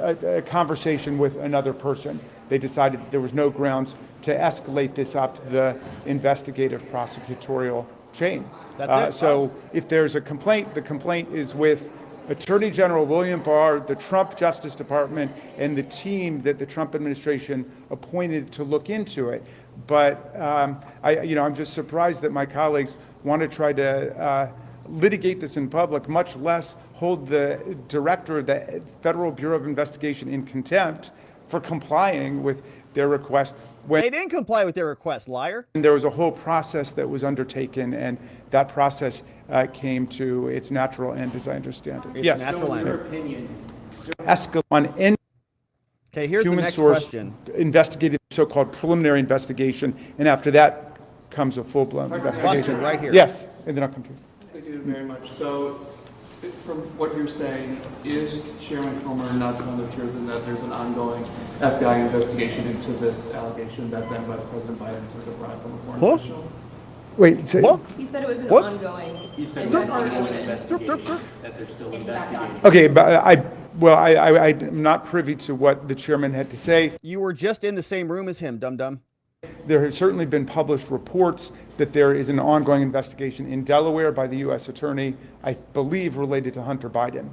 A conversation with another person. They decided that there was no grounds to escalate this up the investigative prosecutorial chain. That's it. So if there's a complaint, the complaint is with Attorney General William Barr, the Trump Justice Department, and the team that the Trump administration appointed to look into it. But I'm just surprised that my colleagues want to try to litigate this in public, much less hold the director of the Federal Bureau of Investigation in contempt for complying with their request. They didn't comply with their request, liar. And there was a whole process that was undertaken, and that process came to its natural end, as I understand it. Yes. Natural end. In your opinion, Escalate on any here's the human next source question. Investigative, so-called preliminary investigation, and after that comes a full-blown investigation. Busted right here. Yes, and then I'll come to you. thank you very much. So, from what you're saying, is Chairman Comer not telling the truth in that there's an ongoing FBI investigation into this allegation that then Vice President Biden took a bribe from a foreign official? Wait, say, What? He said it was an What? ongoing He said it's an ongoing investigation. investigation, that they're still Into that investigating. document. okay, but I'm not privy to what the chairman had to say. You were just in the same room as him, dum-dum. There have certainly been published reports that there is an ongoing investigation in Delaware by the U.S. Attorney, I believe related to Hunter Biden.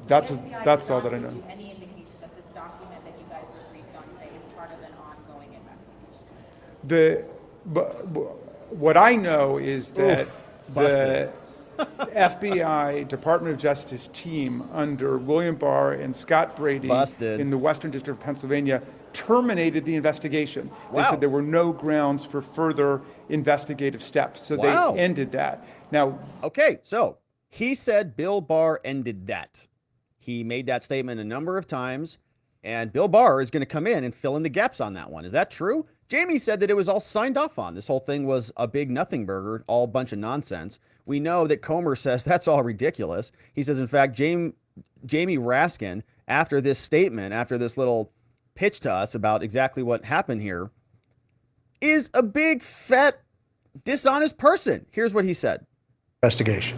That's all that I know. Any indication that this document that you guys were briefed on today is part of an ongoing investigation? What I know is that busted. the FBI Department of Justice team under William Barr and Scott Brady Busted. in the Western District of Pennsylvania terminated the investigation. They Wow. said there were no grounds for further investigative steps, so Wow. they ended that. Now, Okay, so he said Bill Barr ended that. He made that statement a number of times, and Bill Barr is going to come in and fill in the gaps on that one. Is that true? Jamie said that it was all signed off on. This whole thing was a big nothing burger, all a bunch of nonsense. We know that Comer says that's all ridiculous. He says, in fact, Jamie Raskin, after this statement, after this little pitch to us about exactly what happened here, is a big, fat, dishonest person. Here's what he said. Investigation.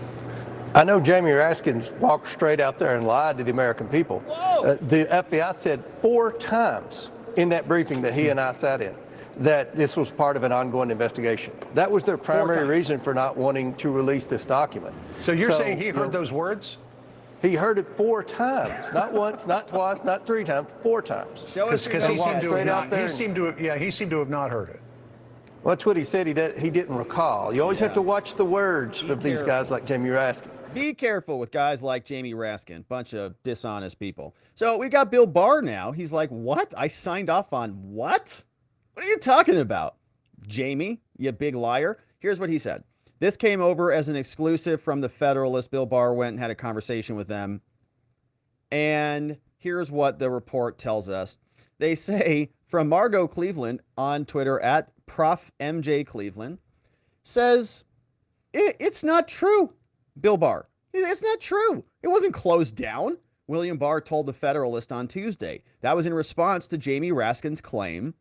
I know Jamie Raskin walked straight out there and lied to the American people. The FBI said 4 times in that briefing that he and I sat in that this was part of an ongoing investigation. That was their primary reason for not wanting to release this document. So you're saying he heard those words? He heard it 4 times, not once, not twice, not 3 times, 4 times. Show us Because he seemed to straight have out not. there He seemed to have not heard it. Well, that's what he said. He didn't recall. You always have to watch the words of these guys like Jamie Raskin. Be careful with guys like Jamie Raskin, bunch of dishonest people. So we got Bill Barr now. He's like, what? I signed off on what? What are you talking about? Jamie, you big liar. Here's what he said. This came over as an exclusive from the Federalist. Bill Barr went and had a conversation with them. And here's what the report tells us. They say from Margot Cleveland on Twitter at Prof. MJ Cleveland says, it's not true. Bill Barr, it's not true. It wasn't closed down. William Barr told the Federalist on Tuesday. That was in response to Jamie Raskin's claim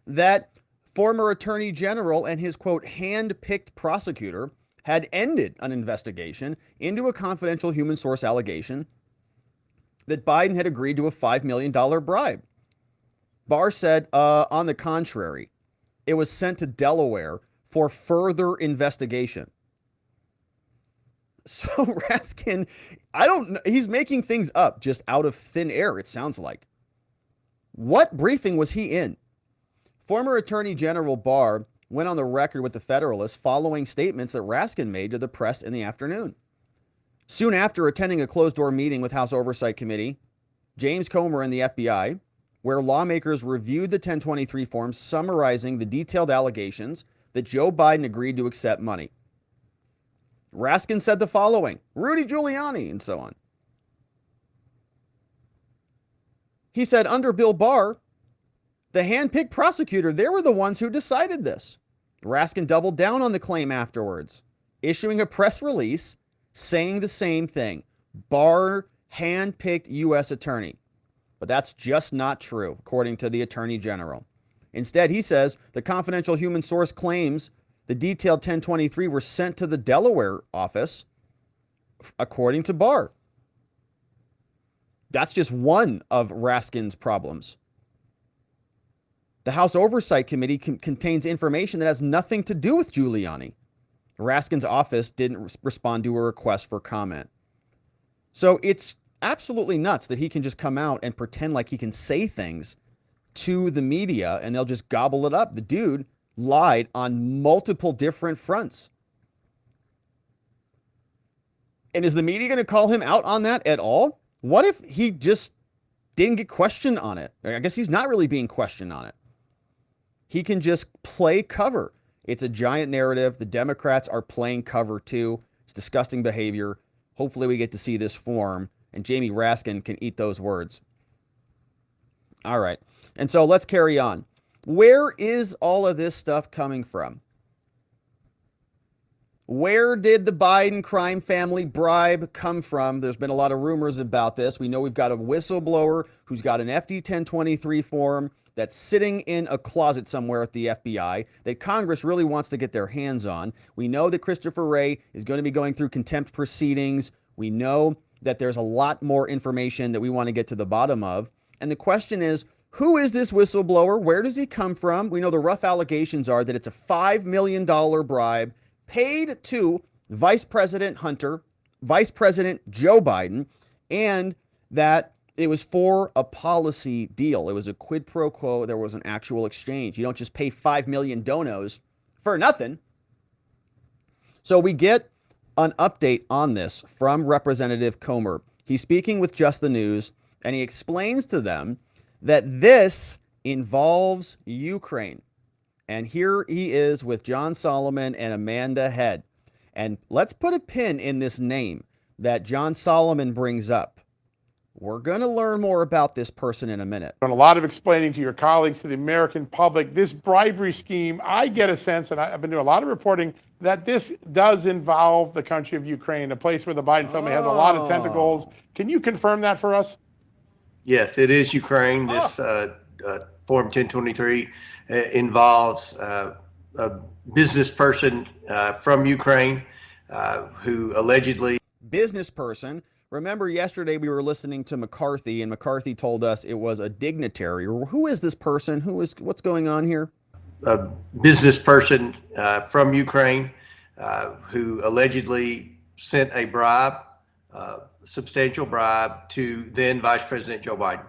that former attorney general and his, quote, hand-picked prosecutor had ended an investigation into a confidential human source allegation that Biden had agreed to a $5 million bribe. Barr said, on the contrary, it was sent to Delaware for further investigation. So Raskin, I don't know, he's making things up just out of thin air, it sounds like. What briefing was he in? Former Attorney General Barr went on the record with the Federalist following statements that Raskin made to the press in the afternoon. Soon after attending a closed-door meeting with House Oversight Committee, James Comer and the FBI, where lawmakers reviewed the 1023 forms summarizing the detailed allegations that Joe Biden agreed to accept money. Raskin said the following, Rudy Giuliani, and so on. He said, under Bill Barr, the hand-picked prosecutor, they were the ones who decided this. Raskin doubled down on the claim afterwards, issuing a press release saying the same thing. Barr hand-picked U.S. attorney. But that's just not true, according to the Attorney General. Instead, he says the confidential human source claims the detailed 1023 were sent to the Delaware office, according to Barr. That's just one of Raskin's problems. The House Oversight Committee contains information that has nothing to do with Giuliani. Raskin's office didn't respond to a request for comment. So it's absolutely nuts that he can just come out and pretend like he can say things to the media and they'll just gobble it up. The dude lied on multiple different fronts. And is the media going to call him out on that at all? What if he just didn't get questioned on it? I guess he's not really being questioned on it. He can just play cover. It's a giant narrative. The Democrats are playing cover too. It's disgusting behavior. Hopefully we get to see this form and Jamie Raskin can eat those words. All right. And so let's carry on. Where is all of this stuff coming from? Where did the Biden crime family bribe come from? There's been a lot of rumors about this. We know we've got a whistleblower who's got an FD 1023 form that's sitting in a closet somewhere at the FBI that Congress really wants to get their hands on. We know that Christopher Wray is going to be going through contempt proceedings. We know that there's a lot more information that we want to get to the bottom of. And the question is, who is this whistleblower? Where does he come from? We know the rough allegations are that it's a $5 million bribe paid to Vice President Hunter, Vice President Joe Biden, and that it was for a policy deal. It was a quid pro quo. There was an actual exchange. You don't just pay 5 million donos for nothing. So we get an update on this from Representative Comer. He's speaking with Just the News, and he explains to them that this involves Ukraine. And here he is with John Solomon and Amanda Head. And let's put a pin in this name that John Solomon brings up. We're going to learn more about this person in a minute. Done a lot of explaining to your colleagues, to the American public, this bribery scheme, I get a sense, and I've been doing a lot of reporting, that this does involve the country of Ukraine, a place where the Biden family has a lot of tentacles. Can you confirm that for us? Yes, it is Ukraine. This Form 1023 involves a business person from Ukraine who allegedly... Business person. Remember yesterday we were listening to McCarthy, and McCarthy told us it was a dignitary. Who is this person? What's going on here? A business person from Ukraine who allegedly sent a bribe, substantial bribe, to then Vice President Joe Biden.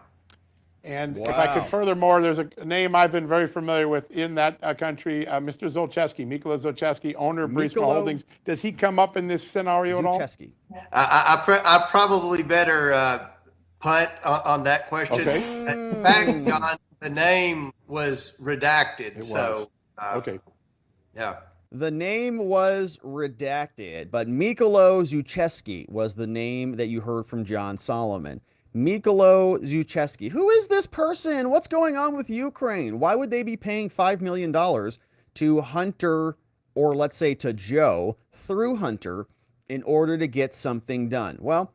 And if I could furthermore, there's a name I've been very familiar with in that country, Mr. Zlochevsky, Mykola Zlochevsky, owner of Burisma Holdings. Does he come up in this scenario at all? I probably better punt on that question. Okay. In fact, John, the name was redacted. It was. So, okay. Yeah. The name was redacted, but Mykola Zlochevsky was the name that you heard from John Solomon. Mykola Zlochevsky. Who is this person? What's going on with Ukraine? Why would they be paying $5 million to Hunter, or let's say to Joe, through Hunter, in order to get something done? Well,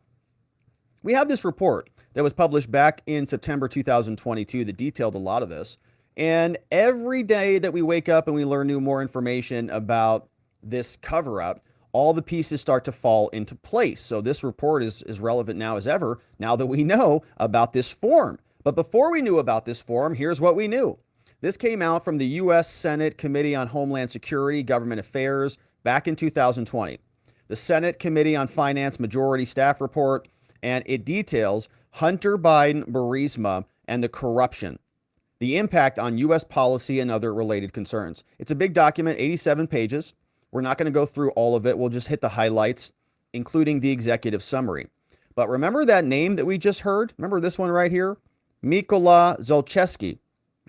we have this report that was published back in September 2022 that detailed a lot of this. And every day that we wake up and we learn more information about this cover-up, all the pieces start to fall into place. So this report is as relevant now as ever, now that we know about this form. But before we knew about this form, here's what we knew. This came out from the U.S. Senate Committee on Homeland Security, Government Affairs back in 2020. The Senate Committee on Finance Majority Staff Report, and it details Hunter Biden, Burisma, and the corruption, the impact on U.S. policy and other related concerns. It's a big document, 87 pages. We're not going to go through all of it. We'll just hit the highlights, including the executive summary. But remember that name that we just heard? Remember this one right here? Mykola Zlochevsky,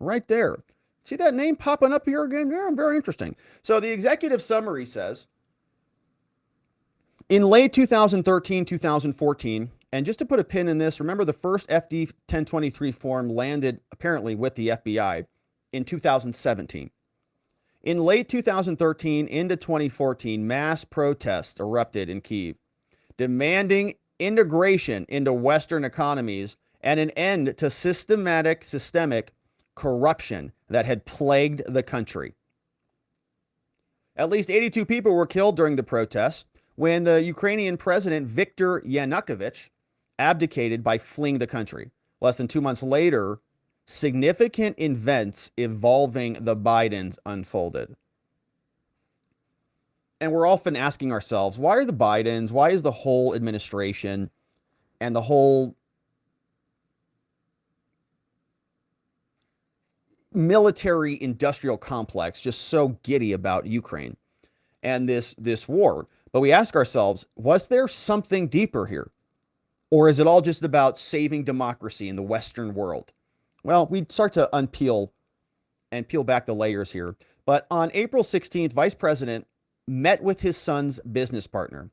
right there. See that name popping up here again? Yeah, very interesting. So the executive summary says, in late 2013, 2014, and just to put a pin in this, remember the first FD 1023 form landed apparently with the FBI in 2017. In late 2013 into 2014, mass protests erupted in Kyiv, demanding integration into Western economies and an end to systemic corruption that had plagued the country. At least 82 people were killed during the protests when the Ukrainian president Viktor Yanukovych abdicated by fleeing the country. Less than 2 months later, significant events involving the Bidens unfolded. And we're often asking ourselves, why are the Bidens, why is the whole administration and the whole military industrial complex just so giddy about Ukraine and this war? But we ask ourselves, was there something deeper here? Or is it all just about saving democracy in the Western world? Well, we'd start to unpeel and peel back the layers here. But on April 16th, Vice President met with his son's business partner.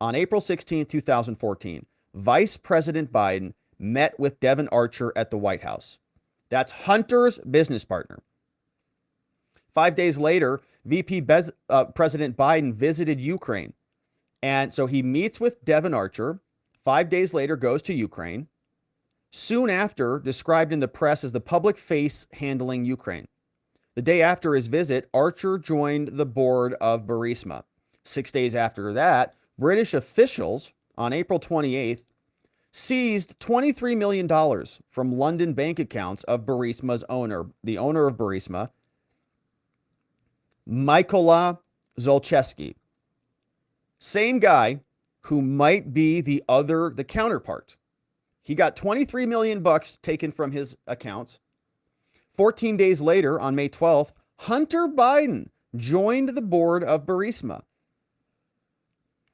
On April 16th, 2014, Vice President Biden met with Devon Archer at the White House. That's Hunter's business partner. 5 days later, President Biden visited Ukraine. And so he meets with Devon Archer. 5 days later, goes to Ukraine. Soon after, described in the press as the public face handling Ukraine. The day after his visit, Archer joined the board of Burisma. 6 days after that, British officials on April 28th seized $23 million from London bank accounts of Burisma's owner, the owner of Burisma, Mykola Zlochevsky. Same guy who might be the counterpart. He got 23 million bucks taken from his accounts. 14 days later, on May 12th, Hunter Biden joined the board of Burisma.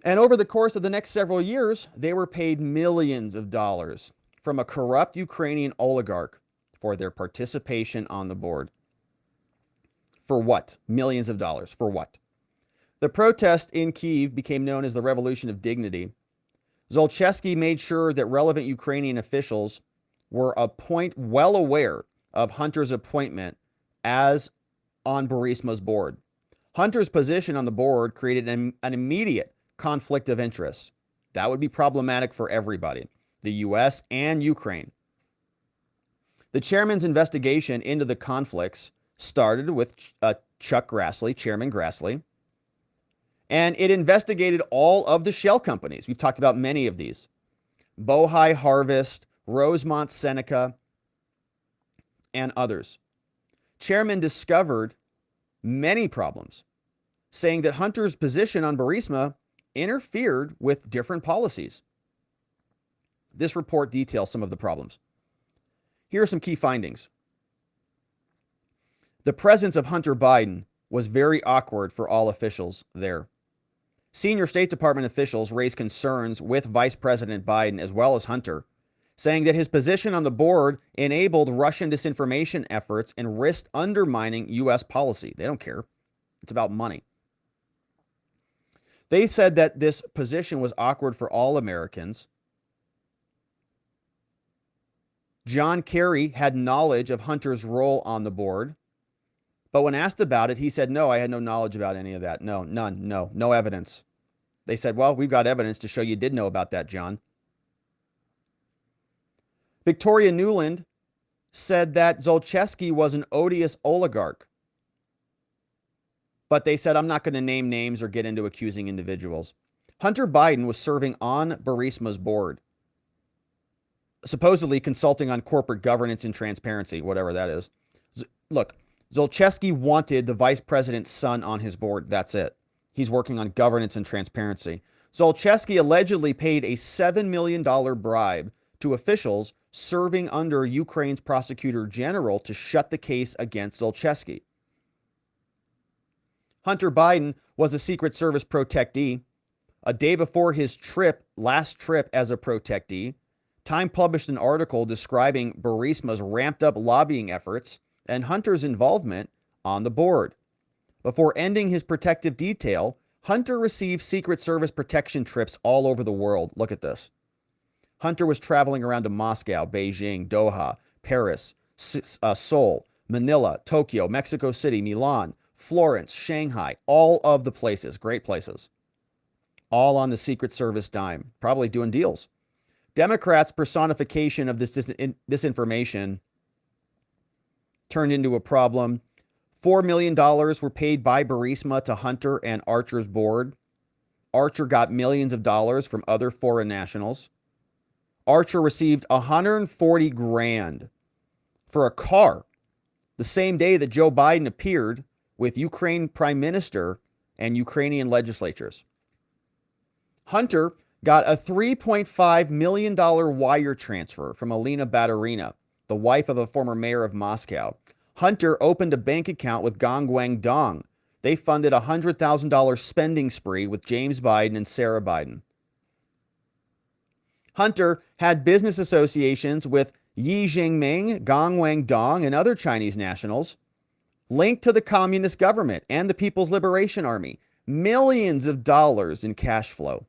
And over the course of the next several years, they were paid millions of dollars from a corrupt Ukrainian oligarch for their participation on the board. For what? Millions of dollars. For what? The protest in Kyiv became known as the Revolution of Dignity. Zlochevsky made sure that relevant Ukrainian officials were well aware of Hunter's appointment as on Burisma's board. Hunter's position on the board created an immediate conflict of interest. That would be problematic for everybody, the U.S. and Ukraine. The chairman's investigation into the conflicts started with Chuck Grassley, Chairman Grassley, and it investigated all of the shell companies. We've talked about many of these. Bohai Harvest, Rosemont Seneca, and others. Chairman discovered many problems, saying that Hunter's position on Burisma interfered with different policies. This report details some of the problems. Here are some key findings. The presence of Hunter Biden was very awkward for all officials there. Senior State Department officials raised concerns with Vice President Biden as well as Hunter, saying that his position on the board enabled Russian disinformation efforts and risked undermining U.S. policy. They don't care. It's about money. They said that this position was awkward for all Americans. John Kerry had knowledge of Hunter's role on the board, but when asked about it, he said, no, I had no knowledge about any of that. No, none, no evidence. They said, well, we've got evidence to show you did know about that, John. Victoria Nuland said that Zlochevsky was an odious oligarch. But they said, I'm not going to name names or get into accusing individuals. Hunter Biden was serving on Burisma's board, supposedly consulting on corporate governance and transparency, whatever that is. Look, Zlochevsky wanted the vice president's son on his board. That's it. He's working on governance and transparency. Zlochevsky allegedly paid a $7 million bribe to officials serving under Ukraine's prosecutor general to shut the case against Zlochevsky. Hunter Biden was a Secret Service protectee. A day before his last trip as a protectee, Time published an article describing Burisma's ramped up lobbying efforts and Hunter's involvement on the board. Before ending his protective detail, Hunter received Secret Service protection trips all over the world. Look at this. Hunter was traveling around to Moscow, Beijing, Doha, Paris, Seoul, Manila, Tokyo, Mexico City, Milan, Florence, Shanghai, all of the places, great places. All on the Secret Service dime, probably doing deals. Democrats' personification of this disinformation turned into a problem. $4 million were paid by Burisma to Hunter and Archer's board. Archer got millions of dollars from other foreign nationals. Archer received $140,000 for a car the same day that Joe Biden appeared with Ukraine Prime Minister and Ukrainian legislatures. Hunter got a $3.5 million wire transfer from Alina Baturina, the wife of a former mayor of Moscow. Hunter opened a bank account with Gong Guangdong. They funded a $100,000 spending spree with James Biden and Sarah Biden. Hunter had business associations with Yi Jinping, Gong Guangdong, and other Chinese nationals linked to the communist government and the People's Liberation Army. Millions of dollars in cash flow.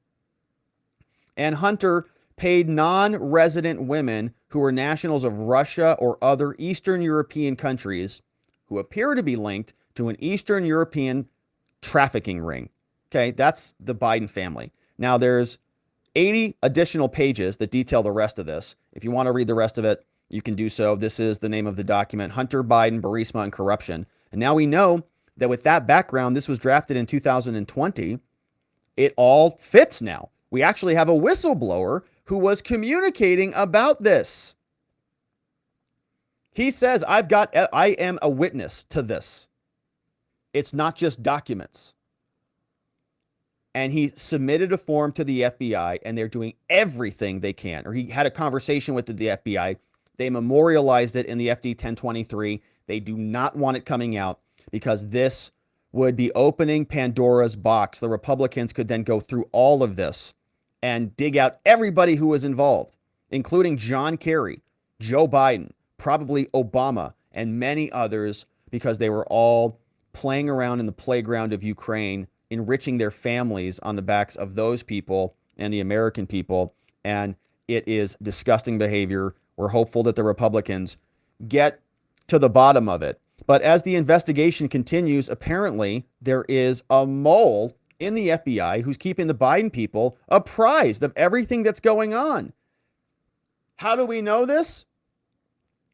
And Hunter paid non-resident women who were nationals of Russia or other Eastern European countries who appear to be linked to an Eastern European trafficking ring. Okay, that's the Biden family. Now there's 80 additional pages that detail the rest of this. If you want to read the rest of it, you can do so. This is the name of the document, Hunter Biden, Burisma, and Corruption. And now we know that with that background, this was drafted in 2020. It all fits now. We actually have a whistleblower who was communicating about this. He says, I am a witness to this. It's not just documents. And he submitted a form to the FBI, and they're doing everything they can. Or he had a conversation with the FBI. They memorialized it in the FD 1023. They do not want it coming out because this would be opening Pandora's box. The Republicans could then go through all of this and dig out everybody who was involved, including John Kerry, Joe Biden, probably Obama, and many others, because they were all playing around in the playground of Ukraine, enriching their families on the backs of those people and the American people. And it is disgusting behavior. We're hopeful that the Republicans get to the bottom of it. But as the investigation continues, apparently there is a mole in the FBI who's keeping the Biden people apprised of everything that's going on. How do we know this?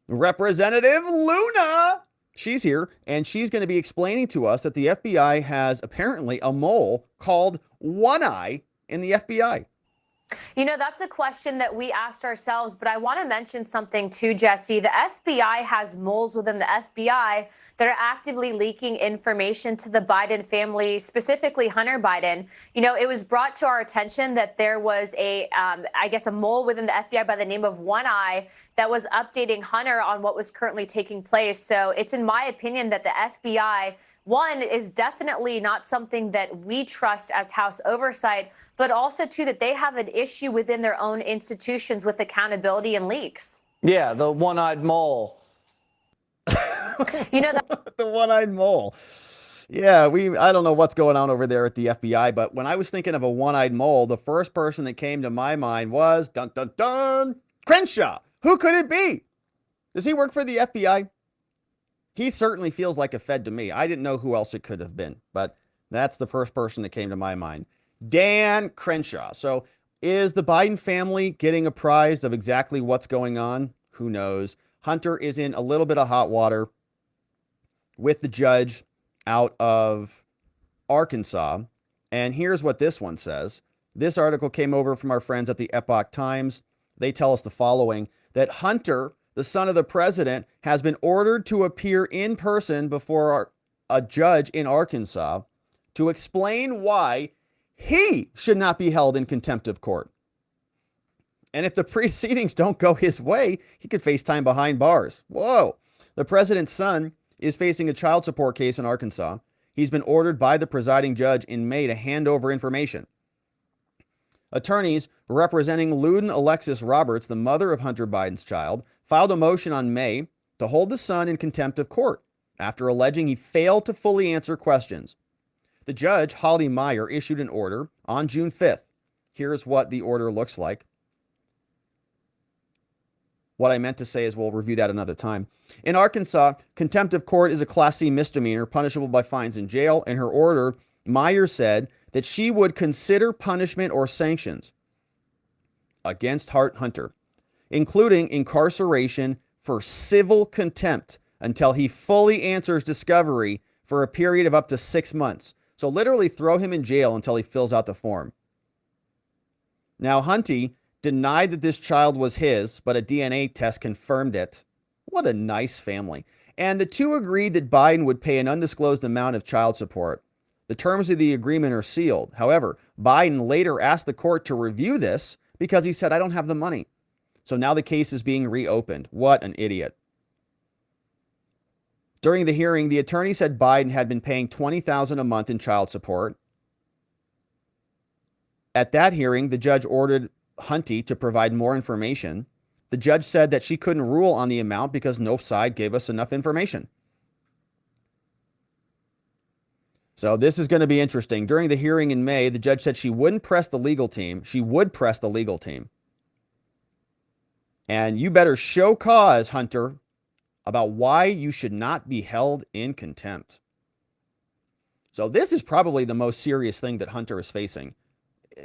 Representative Luna. She's here, and she's going to be explaining to us that the FBI has apparently a mole called One Eye in the FBI. You know, that's a question that we asked ourselves, but I want to mention something too, Jesse. The FBI has moles within the FBI that are actively leaking information to the Biden family, specifically Hunter Biden. You know, it was brought to our attention that there was a mole within the FBI by the name of One Eye that was updating Hunter on what was currently taking place. So it's in my opinion that the FBI, one, is definitely not something that we trust as House Oversight, but also, too, that they have an issue within their own institutions with accountability and leaks. Yeah, the one-eyed mole. You know, the one-eyed mole. Yeah, I don't know what's going on over there at the FBI, but when I was thinking of a one-eyed mole, the first person that came to my mind was, dun, dun, dun, Crenshaw. Who could it be? Does he work for the FBI? He certainly feels like a Fed to me. I didn't know who else it could have been, but that's the first person that came to my mind. Dan Crenshaw. So is the Biden family getting apprised of exactly what's going on? Who knows? Hunter is in a little bit of hot water with the judge out of Arkansas. And here's what this one says. This article came over from our friends at the Epoch Times. They tell us the following, that Hunter, the son of the president, has been ordered to appear in person before a judge in Arkansas to explain why he should not be held in contempt of court. And if the proceedings don't go his way, he could face time behind bars. Whoa. The president's son is facing a child support case in Arkansas. He's been ordered by the presiding judge in May to hand over information. Attorneys representing Luden Alexis Roberts, the mother of Hunter Biden's child, filed a motion on May to hold the son in contempt of court after alleging he failed to fully answer questions. The judge, Holly Meyer, issued an order on June 5th. Here's what the order looks like. What I meant to say is we'll review that another time. In Arkansas, contempt of court is a Class C misdemeanor punishable by fines and jail. In her order, Meyer said that she would consider punishment or sanctions against Hunter, including incarceration for civil contempt until he fully answers discovery for a period of up to 6 months. So literally throw him in jail until he fills out the form. Now, Hunty denied that this child was his, but a DNA test confirmed it. What a nice family. And the two agreed that Biden would pay an undisclosed amount of child support. The terms of the agreement are sealed. However, Biden later asked the court to review this because he said, I don't have the money. So now the case is being reopened. What an idiot. During the hearing, the attorney said Biden had been paying $20,000 a month in child support. At that hearing, the judge ordered Hunty to provide more information. The judge said that she couldn't rule on the amount because no side gave us enough information. So this is going to be interesting. During the hearing in May, the judge said she wouldn't press the legal team. She would press the legal team. And you better show cause, Hunter, about why you should not be held in contempt. So this is probably the most serious thing that Hunter is facing.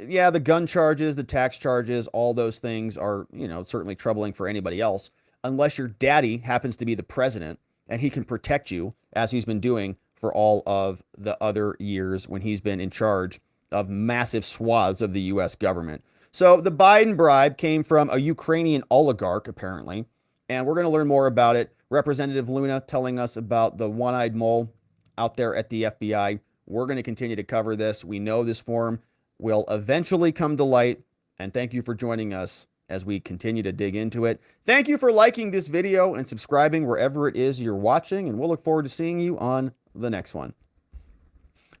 Yeah, the gun charges, the tax charges, all those things are, certainly troubling for anybody else, unless your daddy happens to be the president and he can protect you, as he's been doing for all of the other years when he's been in charge of massive swaths of the U.S. government. So the Biden bribe came from a Ukrainian oligarch, apparently, and we're going to learn more about it. Representative Luna telling us about the one-eyed mole out there at the FBI. We're going to continue to cover this. We know this form will eventually come to light, and thank you for joining us as we continue to dig into it. Thank you for liking this video and subscribing wherever it is you're watching, and we'll look forward to seeing you on the next one.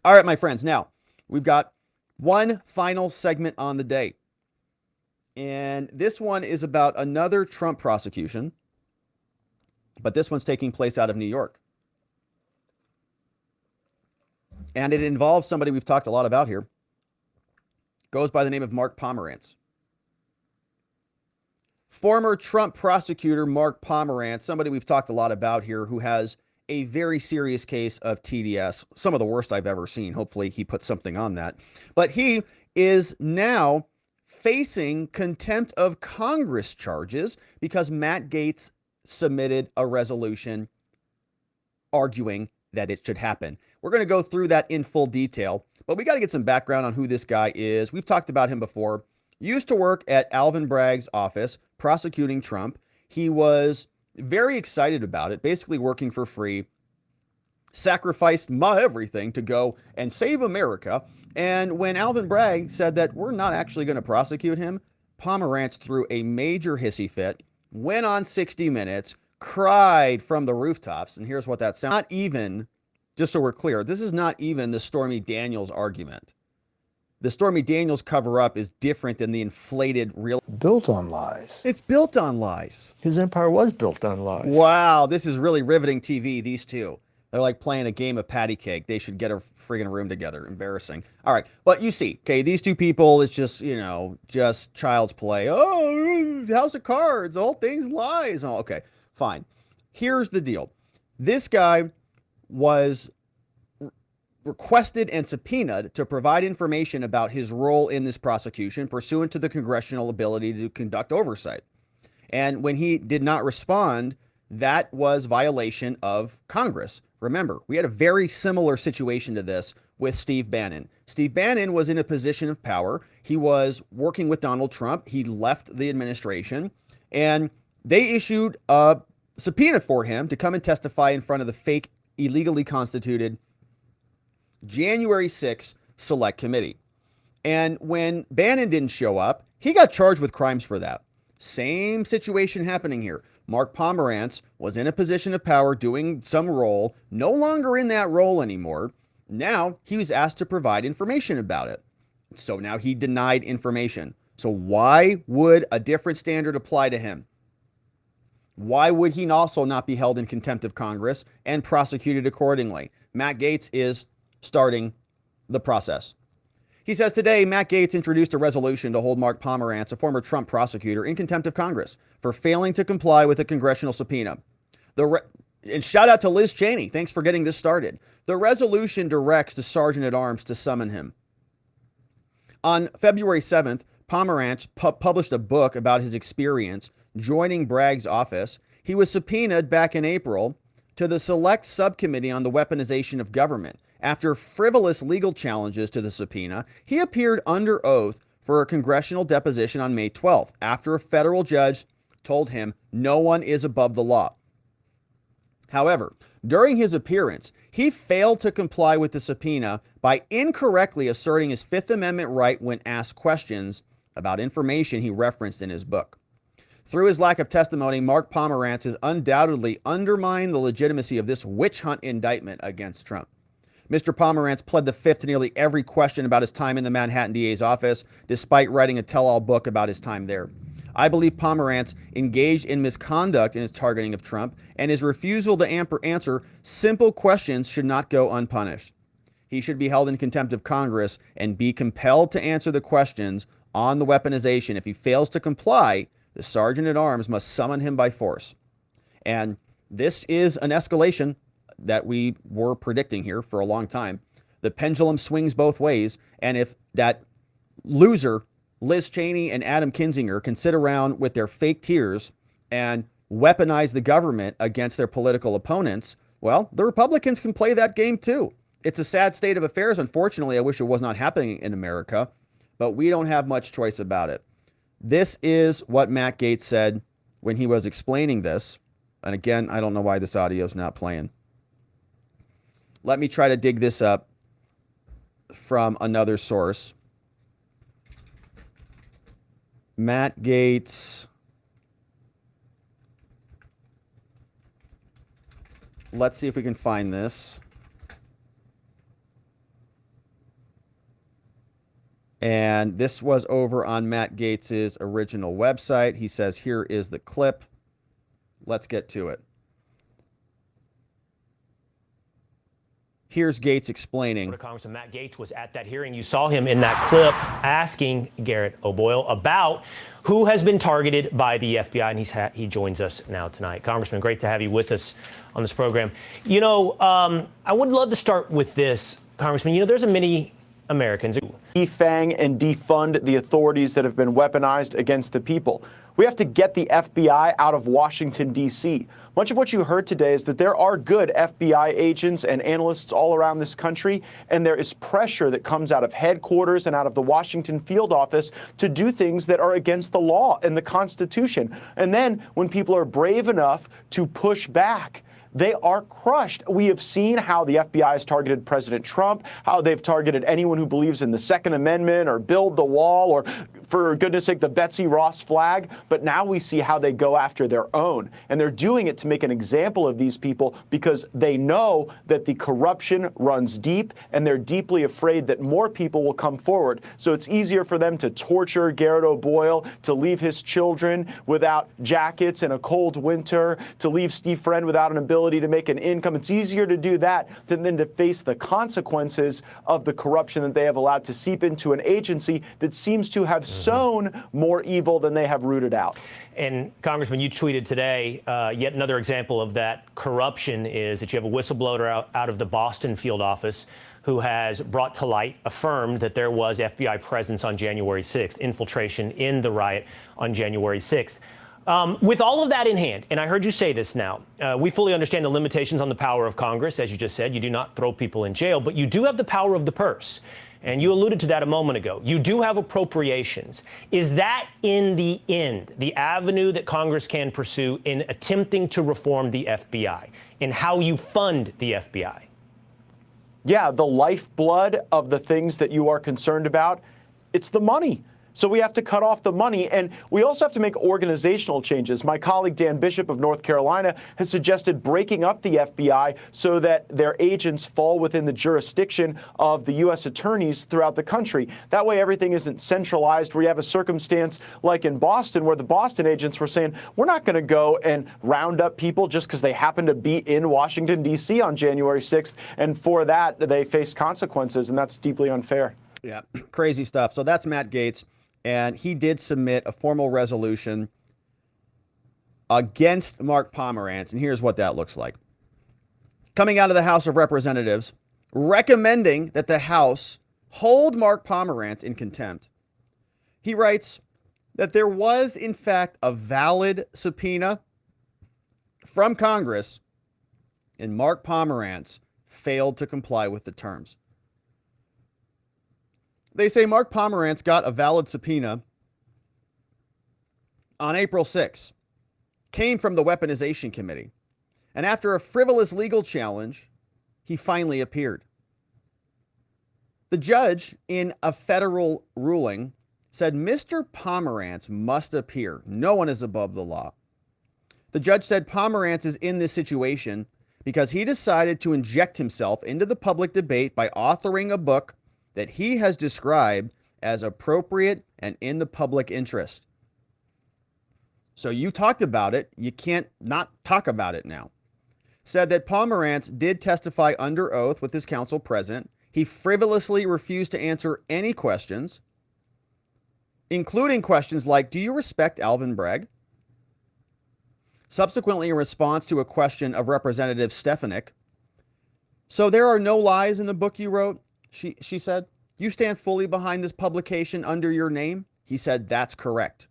All right, my friends, now we've got one final segment on the day, and this one is about another Trump prosecution, but this one's taking place out of New York. And it involves somebody we've talked a lot about here. Goes by the name of Mark Pomerantz. Former Trump prosecutor Mark Pomerantz, somebody we've talked a lot about here, who has a very serious case of TDS, some of the worst I've ever seen. Hopefully he puts something on that. But he is now facing contempt of Congress charges because Matt Gaetz submitted a resolution arguing that it should happen. We're going to go through that in full detail, but we got to get some background on who this guy is. We've talked about him before. Used to work at Alvin Bragg's office prosecuting Trump. He was very excited about it, basically working for free, sacrificed my everything to go and save America. And when Alvin Bragg said that we're not actually going to prosecute him, Pomerantz threw a major hissy fit, went on 60 Minutes, cried from the rooftops. And here's what that sounds. Not even, just so we're clear, this is not even the Stormy Daniels argument. The Stormy Daniels cover-up is different than the inflated real. Built on lies. It's built on lies. His empire was built on lies. Wow, this is really riveting TV, these two. They're like playing a game of patty cake. They should get a friggin' room together. Embarrassing. All right, but you see, okay, these two people, it's just, just child's play. Oh, House of Cards, all things lies. Oh, okay, fine. Here's the deal. This guy was requested and subpoenaed to provide information about his role in this prosecution pursuant to the congressional ability to conduct oversight. And when he did not respond, that was violation of Congress. Remember, we had a very similar situation to this with Steve Bannon. Steve Bannon was in a position of power. He was working with Donald Trump. He left the administration, and they issued a subpoena for him to come and testify in front of the fake, illegally constituted January 6th Select Committee. And when Bannon didn't show up, he got charged with crimes for that. Same situation happening here. Mark Pomerantz was in a position of power doing some role, no longer in that role anymore. Now he was asked to provide information about it. So now he denied information. So why would a different standard apply to him? Why would he also not be held in contempt of Congress and prosecuted accordingly? Matt Gaetz is starting the process. He says today, Matt Gaetz introduced a resolution to hold Mark Pomerantz, a former Trump prosecutor, in contempt of Congress for failing to comply with a congressional subpoena. And shout out to Liz Cheney. Thanks for getting this started. The resolution directs the Sergeant-at-Arms to summon him. On February 7th, Pomerantz published a book about his experience joining Bragg's office. He was subpoenaed back in April to the Select Subcommittee on the Weaponization of Government. After frivolous legal challenges to the subpoena, he appeared under oath for a congressional deposition on May 12th, after a federal judge told him no one is above the law. However, during his appearance, he failed to comply with the subpoena by incorrectly asserting his Fifth Amendment right when asked questions about information he referenced in his book. Through his lack of testimony, Mark Pomerantz has undoubtedly undermined the legitimacy of this witch hunt indictment against Trump. Mr. Pomerantz pled the fifth to nearly every question about his time in the Manhattan DA's office, despite writing a tell-all book about his time there. I believe Pomerantz engaged in misconduct in his targeting of Trump, and his refusal to answer simple questions should not go unpunished. He should be held in contempt of Congress and be compelled to answer the questions on the weaponization. If he fails to comply, the Sergeant-at-Arms must summon him by force. And this is an escalation that we were predicting here for a long time. The pendulum swings both ways, and if that loser, Liz Cheney and Adam Kinzinger, can sit around with their fake tears and weaponize the government against their political opponents, well, the Republicans can play that game too. It's a sad state of affairs. Unfortunately, I wish it was not happening in America, but we don't have much choice about it. This is what Matt Gaetz said when he was explaining this. And again, I don't know why this audio is not playing. Let me try to dig this up from another source. Matt Gaetz. Let's see if we can find this. And this was over on Matt Gaetz's original website. He says, here is the clip. Let's get to it. Here's Gaetz explaining. Congressman Matt Gaetz was at that hearing. You saw him in that clip asking Garrett O'Boyle about who has been targeted by the FBI, and he joins us now tonight. Congressman, great to have you with us on this program. You know, I would love to start with this, Congressman. You know, there's many Americans who defang and defund the authorities that have been weaponized against the people. We have to get the FBI out of Washington, D.C. Much of what you heard today is that there are good FBI agents and analysts all around this country, and there is pressure that comes out of headquarters and out of the Washington field office to do things that are against the law and the Constitution. And then when people are brave enough to push back, they are crushed. We have seen how the FBI has targeted President Trump, how they've targeted anyone who believes in the Second Amendment or build the wall or, for goodness sake, the Betsy Ross flag. But now we see how they go after their own. And they're doing it to make an example of these people because they know that the corruption runs deep and they're deeply afraid that more people will come forward. So it's easier for them to torture Garrett O'Boyle, to leave his children without jackets in a cold winter, to leave Steve Friend without an ability to make an income. It's easier to do that than to face the consequences of the corruption that they have allowed to seep into an agency that seems to have sown more evil than they have rooted out. And Congressman, you tweeted today, yet another example of that corruption is that you have a whistleblower out of the Boston field office who has brought to light, affirmed that there was FBI presence on January 6th, infiltration in the riot on January 6th. With all of that in hand, and I heard you say this now, we fully understand the limitations on the power of Congress. As you just said, you do not throw people in jail, but you do have the power of the purse. And you alluded to that a moment ago. You do have appropriations. Is that, in the end, the avenue that Congress can pursue in attempting to reform the FBI, in how you fund the FBI? Yeah, the lifeblood of the things that you are concerned about, it's the money. So we have to cut off the money, and we also have to make organizational changes. My colleague Dan Bishop of North Carolina has suggested breaking up the FBI so that their agents fall within the jurisdiction of the U.S. attorneys throughout the country. That way everything isn't centralized, where you have a circumstance like in Boston, where the Boston agents were saying, we're not going to go and round up people just because they happen to be in Washington, D.C. on January 6th, and for that they faced consequences, and that's deeply unfair. Yeah, crazy stuff. So that's Matt Gaetz. And he did submit a formal resolution against Mark Pomerantz. And here's what that looks like. Coming out of the House of Representatives, recommending that the House hold Mark Pomerantz in contempt. He writes that there was, in fact, a valid subpoena from Congress, and Mark Pomerantz failed to comply with the terms. They say Mark Pomerantz got a valid subpoena on April 6, came from the Weaponization Committee, and after a frivolous legal challenge, he finally appeared. The judge, in a federal ruling, said Mr. Pomerantz must appear. No one is above the law. The judge said Pomerantz is in this situation because he decided to inject himself into the public debate by authoring a book that he has described as appropriate and in the public interest. So you talked about it. You can't not talk about it now. Said that Pomerantz did testify under oath with his counsel present. He frivolously refused to answer any questions, including questions like, do you respect Alvin Bragg? Subsequently, in response to a question of Representative Stefanik, so there are no lies in the book you wrote? She said, you stand fully behind this publication under your name? He said, that's correct.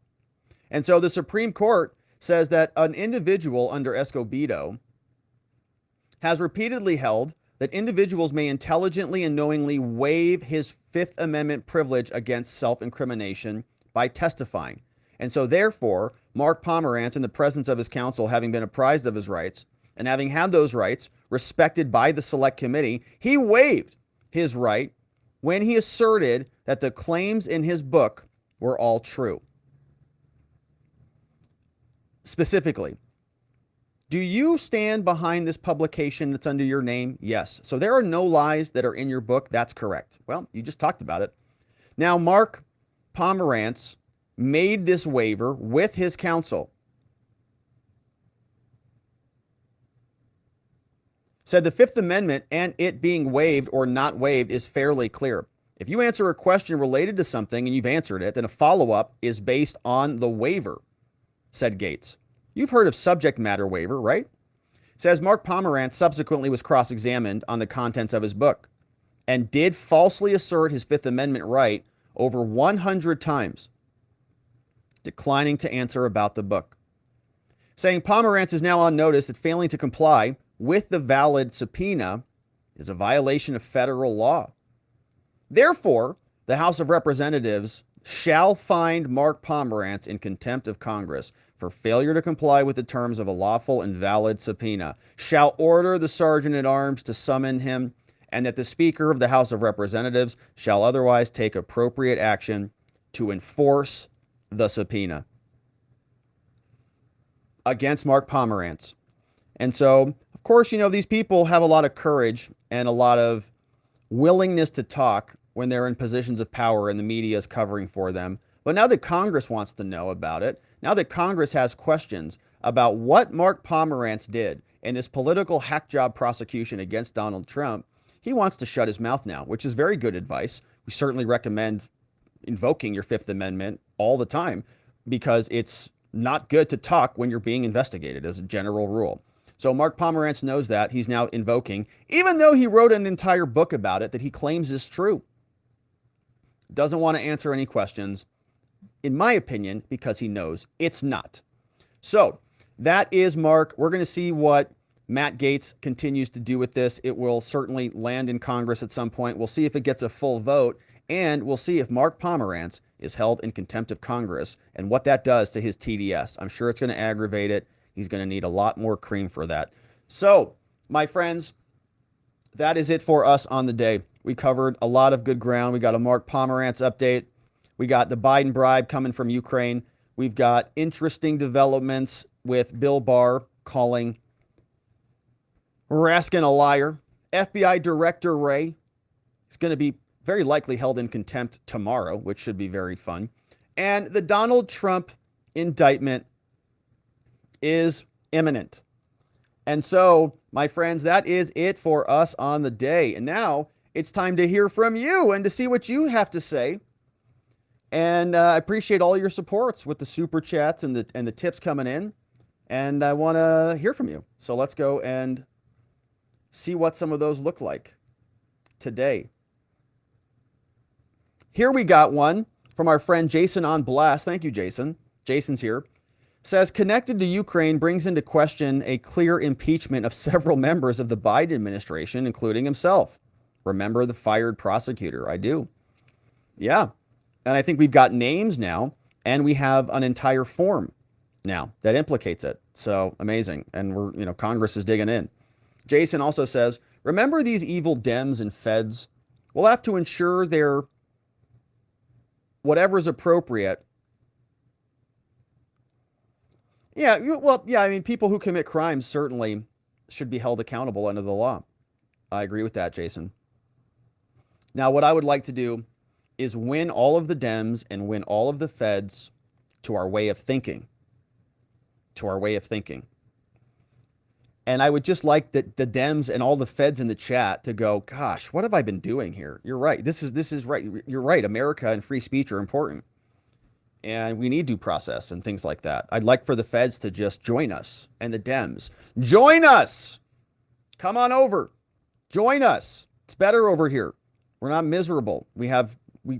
And so the Supreme Court says that an individual under Escobedo has repeatedly held that individuals may intelligently and knowingly waive his Fifth Amendment privilege against self-incrimination by testifying. And so therefore, Mark Pomerantz, in the presence of his counsel, having been apprised of his rights and having had those rights respected by the Select Committee, he waived his right when he asserted that the claims in his book were all true. Specifically, do you stand behind this publication that's under your name? Yes. So there are no lies that are in your book. That's correct. Well, you just talked about it. Now, Mark Pomerantz made this waiver with his counsel. Said the Fifth Amendment and it being waived or not waived is fairly clear. If you answer a question related to something and you've answered it, then a follow-up is based on the waiver, said Gaetz. You've heard of subject matter waiver, right? Says Mark Pomerantz subsequently was cross-examined on the contents of his book and did falsely assert his Fifth Amendment right over 100 times, declining to answer about the book. Saying Pomerantz is now on notice that failing to comply with the valid subpoena is a violation of federal law. Therefore, the House of Representatives shall find Mark Pomerantz in contempt of Congress for failure to comply with the terms of a lawful and valid subpoena, shall order the Sergeant at Arms to summon him, and that the Speaker of the House of Representatives shall otherwise take appropriate action to enforce the subpoena against Mark Pomerantz. And so, of course, you know, these people have a lot of courage and a lot of willingness to talk when they're in positions of power and the media is covering for them. But now that Congress wants to know about it, now that Congress has questions about what Mark Pomerantz did in this political hack job prosecution against Donald Trump, he wants to shut his mouth now, which is very good advice. We certainly recommend invoking your Fifth Amendment all the time because it's not good to talk when you're being investigated as a general rule. So Mark Pomerantz knows that. He's now invoking, even though he wrote an entire book about it that he claims is true. Doesn't want to answer any questions, in my opinion, because he knows it's not. So that is Mark. We're going to see what Matt Gaetz continues to do with this. It will certainly land in Congress at some point. We'll see if it gets a full vote, and we'll see if Mark Pomerantz is held in contempt of Congress and what that does to his TDS. I'm sure it's going to aggravate it. He's going to need a lot more cream for that. So, my friends, that is it for us on the day. We covered a lot of good ground. We got a Mark Pomerantz update. We got the Biden bribe coming from Ukraine. We've got interesting developments with Bill Barr calling Raskin a liar. FBI Director Wray is going to be very likely held in contempt tomorrow, which should be very fun. And the Donald Trump indictment is imminent. And so, my friends, that is it for us on the day. And now it's time to hear from you and to see what you have to say. And I appreciate all your supports with the super chats and the tips coming in. And I want to hear from you. So let's go and see what some of those look like today. Here we got one from our friend Jason on Blast. Thank you, Jason. Jason's here. Says, connected to Ukraine brings into question a clear impeachment of several members of the Biden administration, including himself. Remember the fired prosecutor? I do. Yeah. And I think we've got names now, and we have an entire form now that implicates it. So amazing. And Congress is digging in. Jason also says, remember these evil Dems and feds? We'll have to ensure they're whatever's appropriate. Yeah, I mean, people who commit crimes certainly should be held accountable under the law. I agree with that, Jason. Now, what I would like to do is win all of the Dems and win all of the feds to our way of thinking. To our way of thinking. And I would just like the Dems and all the feds in the chat to go, gosh, what have I been doing here? You're right. This is right. You're right. America and free speech are important. And we need due process and things like that. I'd like for the feds to just join us, and the Dems. Join us! Come on over. Join us. It's better over here. We're not miserable. We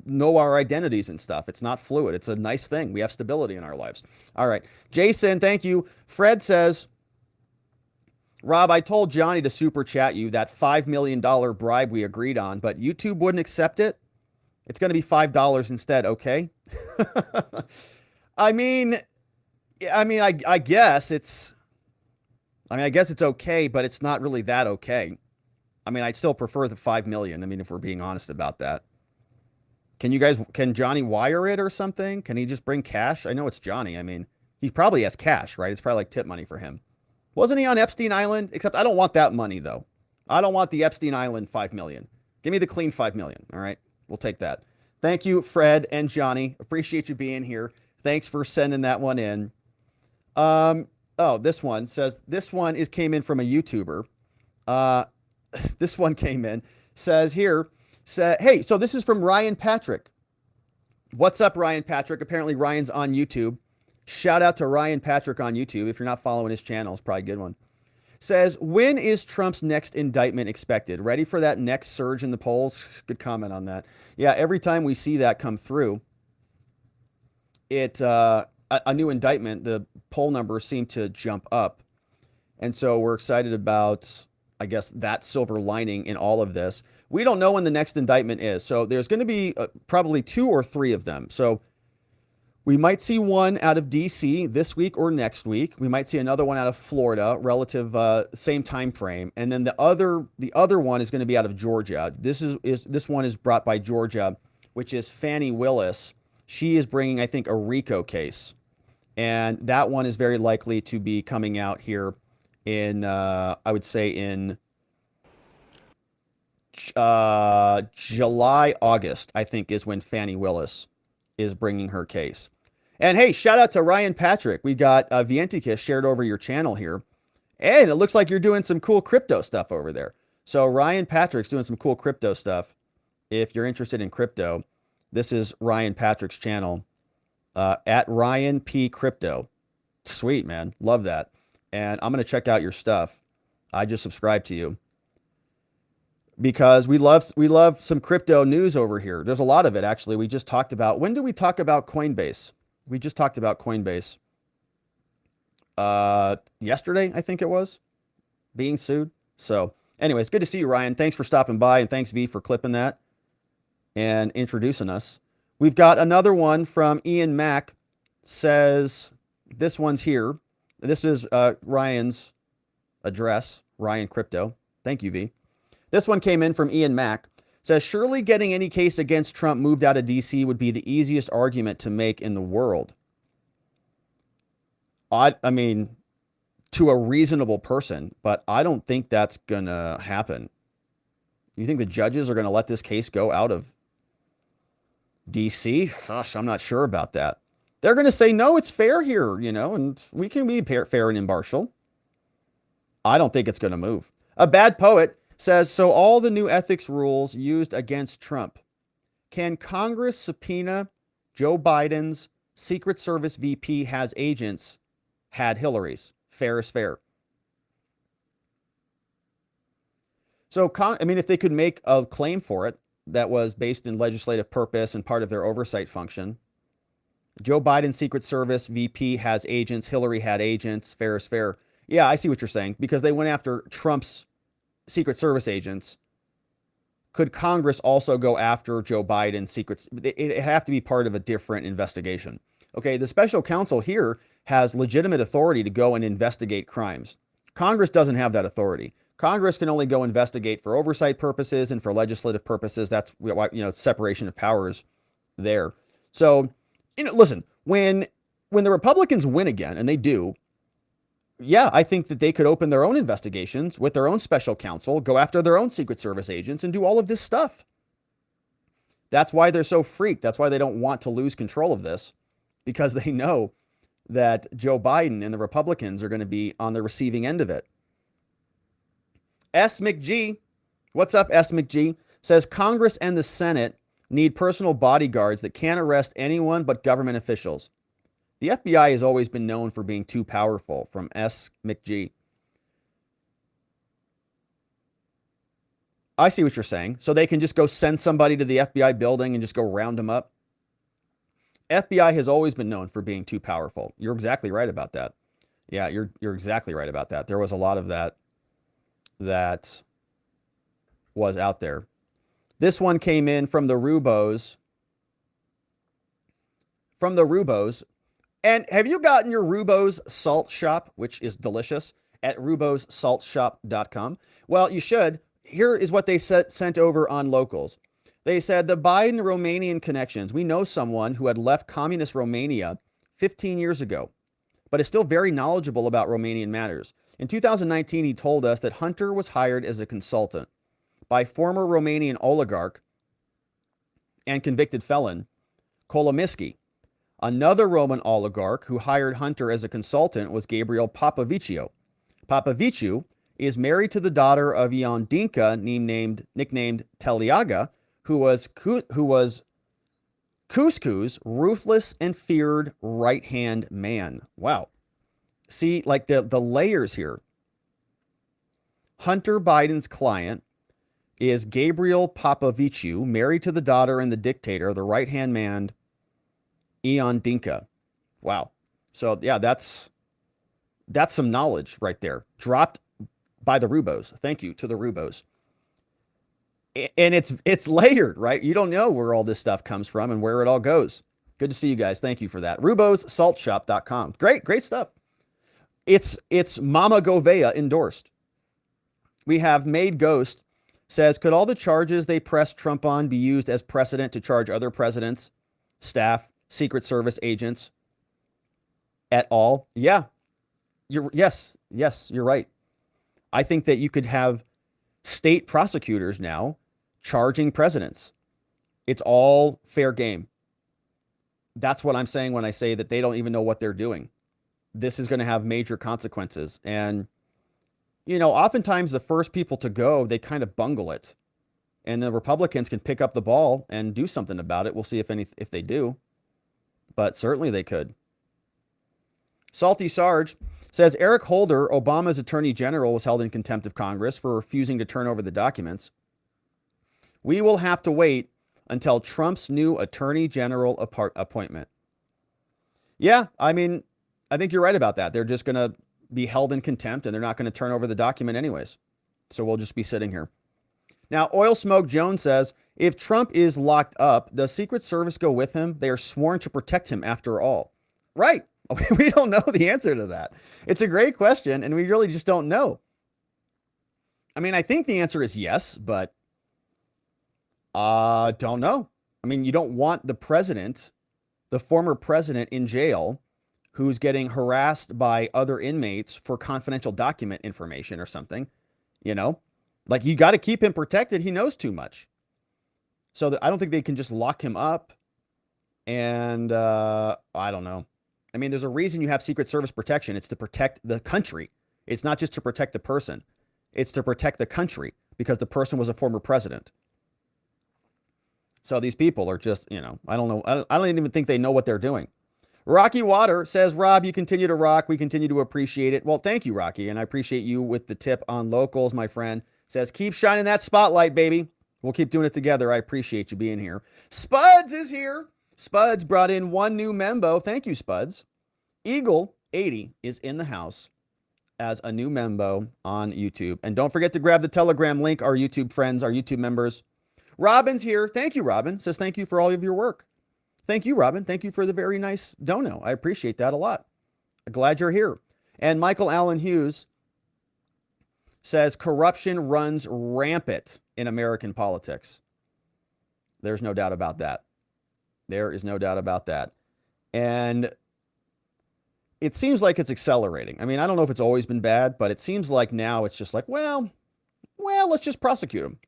know our identities and stuff. It's not fluid. It's a nice thing. We have stability in our lives. All right. Jason, thank you. Fred says, Rob, I told Johnny to super chat you that $5 million bribe we agreed on, but YouTube wouldn't accept it. It's going to be $5 instead, okay? I guess it's okay, but it's not really that okay. I mean, I'd still prefer the 5 million. I mean, if we're being honest about that. Can Johnny wire it or something? Can he just bring cash? I know it's Johnny. I mean, he probably has cash, right? It's probably like tip money for him. Wasn't he on Epstein Island? Except I don't want that money though. I don't want the Epstein Island 5 million. Give me the clean 5 million. All right. We'll take that. Thank you, Fred and Johnny. Appreciate you being here. Thanks for sending that one in. This one says, came in from a YouTuber. This one came in, hey, so this is from Ryan Patrick. What's up, Ryan Patrick? Apparently Ryan's on YouTube. Shout out to Ryan Patrick on YouTube. If you're not following his channel, it's probably a good one. Says, when is Trump's next indictment expected? Ready for that next surge in the polls? Good comment on that. Yeah, every time we see that come through, a new indictment, the poll numbers seem to jump up. And so we're excited about, I guess, that silver lining in all of this. We don't know when the next indictment is. So there's going to be probably 2 or 3 of them. So we might see one out of D.C. this week or next week. We might see another one out of Florida, relative same time frame, and then the other one is going to be out of Georgia. This one is brought by Georgia, which is Fani Willis. She is bringing, I think, a RICO case, and that one is very likely to be coming out here in, I would say, in July, August. I think is when Fani Willis is bringing her case. And hey, shout out to Ryan Patrick. We got Vienticus shared over your channel here. And it looks like you're doing some cool crypto stuff over there. So Ryan Patrick's doing some cool crypto stuff. If you're interested in crypto, this is Ryan Patrick's channel, at Ryan P Crypto. Sweet, man. Love that. And I'm going to check out your stuff. I just subscribed to you, because we love some crypto news over here. There's a lot of it, actually. We just talked about, when did we talk about Coinbase? We just talked about Coinbase yesterday, I think it was, being sued. So anyways, good to see you, Ryan. Thanks for stopping by, and thanks, V, for clipping that and introducing us. We've got another one from Ian Mack. Says, this one's here. This is Ryan's address, Ryan Crypto. Thank you, V. This one came in from Ian Mack. Says, surely getting any case against Trump moved out of D.C. would be the easiest argument to make in the world. I mean, to a reasonable person, but I don't think that's going to happen. You think the judges are going to let this case go out of D.C.? Gosh, I'm not sure about that. They're going to say, no, it's fair here, you know, and we can be fair and impartial. I don't think it's going to move. A Bad Poet says, so all the new ethics rules used against Trump. Can Congress subpoena Joe Biden's Secret Service VP has agents had Hillary's? Fair is fair. So, I mean, if they could make a claim for it that was based in legislative purpose and part of their oversight function, Joe Biden's Secret Service VP has agents, Hillary had agents, fair is fair. Yeah, I see what you're saying, because they went after Trump's Secret Service agents. Could Congress also go after Joe Biden's secrets? It have to be part of a different investigation. Okay, the special counsel here has legitimate authority to go and investigate crimes. Congress doesn't have that authority. Congress can only go investigate for oversight purposes and for legislative purposes. That's why, you know, separation of powers there. So, you know, listen, when the Republicans win again, and they do, yeah, I think that they could open their own investigations with their own special counsel, go after their own Secret Service agents, and do all of this stuff. That's why they're so freaked. That's why they don't want to lose control of this, because they know that Joe Biden and the Republicans are going to be on the receiving end of it. S. McG, what's up, S. McG, says Congress and the Senate need personal bodyguards that can't arrest anyone but government officials. The FBI has always been known for being too powerful, from S. McG. I see what you're saying. So they can just go send somebody to the FBI building and just go round them up. FBI has always been known for being too powerful. You're exactly right about that. Yeah, you're exactly right about that. There was a lot of that was out there. This one came in from the Rubos. From the Rubos. And have you gotten your Rubos Salt Shop, which is delicious, at rubossaltshop.com? Well, you should. Here is what they sent over on Locals. They said, the Biden-Romanian connections. We know someone who had left communist Romania 15 years ago, but is still very knowledgeable about Romanian matters. In 2019, he told us that Hunter was hired as a consultant by former Romanian oligarch and convicted felon Kolomiski. Another Roman oligarch who hired Hunter as a consultant was Gabriel Popoviciu. Popoviciu is married to the daughter of Ion Dinka, nicknamed Teliaga, who was Cusco's ruthless and feared right-hand man. Wow. See, like the layers here. Hunter Biden's client is Gabriel Popoviciu, married to the daughter and the dictator, the right-hand man, Ion Dinka. Wow. So yeah, that's some knowledge right there, dropped by the Rubos. Thank you to the Rubos. And it's layered, right? You don't know where all this stuff comes from and where it all goes. Good to see you guys. Thank you for that. rubossaltshop.com. Great stuff. It's Mama Govea endorsed. We have Made Ghost says, could all the charges they pressed Trump on be used as precedent to charge other presidents, staff, Secret Service agents at all? Yeah. Yes, you're right. I think that you could have state prosecutors now charging presidents. It's all fair game. That's what I'm saying when I say that they don't even know what they're doing. This is going to have major consequences. And, you know, oftentimes the first people to go, they kind of bungle it. And the Republicans can pick up the ball and do something about it. We'll see if they do. But certainly they could. Salty Sarge says Eric Holder, Obama's attorney general, was held in contempt of Congress for refusing to turn over the documents. We will have to wait until Trump's new attorney general appointment. Yeah, I mean, I think you're right about that. They're just going to be held in contempt and they're not going to turn over the document anyways. So we'll just be sitting here. Now, Oil Smoke Jones says, if Trump is locked up, does Secret Service go with him? They are sworn to protect him after all. Right. We don't know the answer to that. It's a great question, and we really just don't know. I mean, I think the answer is yes, but don't know. I mean, you don't want the president, the former president in jail, who's getting harassed by other inmates for confidential document information or something, you know? Like, you got to keep him protected. He knows too much. So I don't think they can just lock him up. And I don't know. I mean, there's a reason you have Secret Service protection. It's to protect the country. It's not just to protect the person. It's to protect the country because the person was a former president. So these people are just, you know, I don't know. I don't even think they know what they're doing. Rocky Water says, Rob, you continue to rock. We continue to appreciate it. Well, thank you, Rocky. And I appreciate you with the tip on locals, my friend. Says, keep shining that spotlight, baby. We'll keep doing it together. I appreciate you being here. Spuds is here. Spuds brought in one new membo. Thank you, Spuds. Eagle 80 is in the house as a new membo on YouTube. And don't forget to grab the Telegram link, our YouTube friends, our YouTube members. Robin's here. Thank you, Robin. Says thank you for all of your work. Thank you, Robin. Thank you for the very nice dono. I appreciate that a lot. Glad you're here. And Michael Allen Hughes says corruption runs rampant in American politics. There's no doubt about that. There is no doubt about that. And it seems like it's accelerating. I mean, I don't know if it's always been bad, but it seems like now it's just like, well, let's just prosecute him.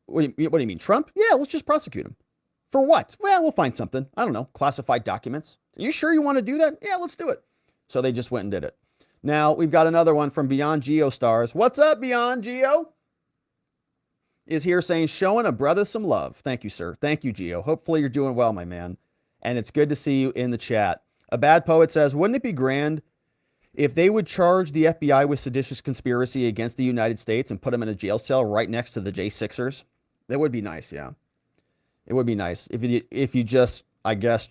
What do you mean, Trump? Yeah, let's just prosecute him. For what? Well, we'll find something. I don't know, classified documents. Are you sure you want to do that? Yeah, let's do it. So they just went and did it. Now, we've got another one from Beyond Geostars. What's up, Beyond Geo? Is here saying, showing a brother some love. Thank you, sir. Thank you, Geo. Hopefully you're doing well, my man. And it's good to see you in the chat. A Bad Poet says, wouldn't it be grand if they would charge the FBI with seditious conspiracy against the United States and put them in a jail cell right next to the J6ers? That would be nice, yeah. It would be nice if you just, I guess,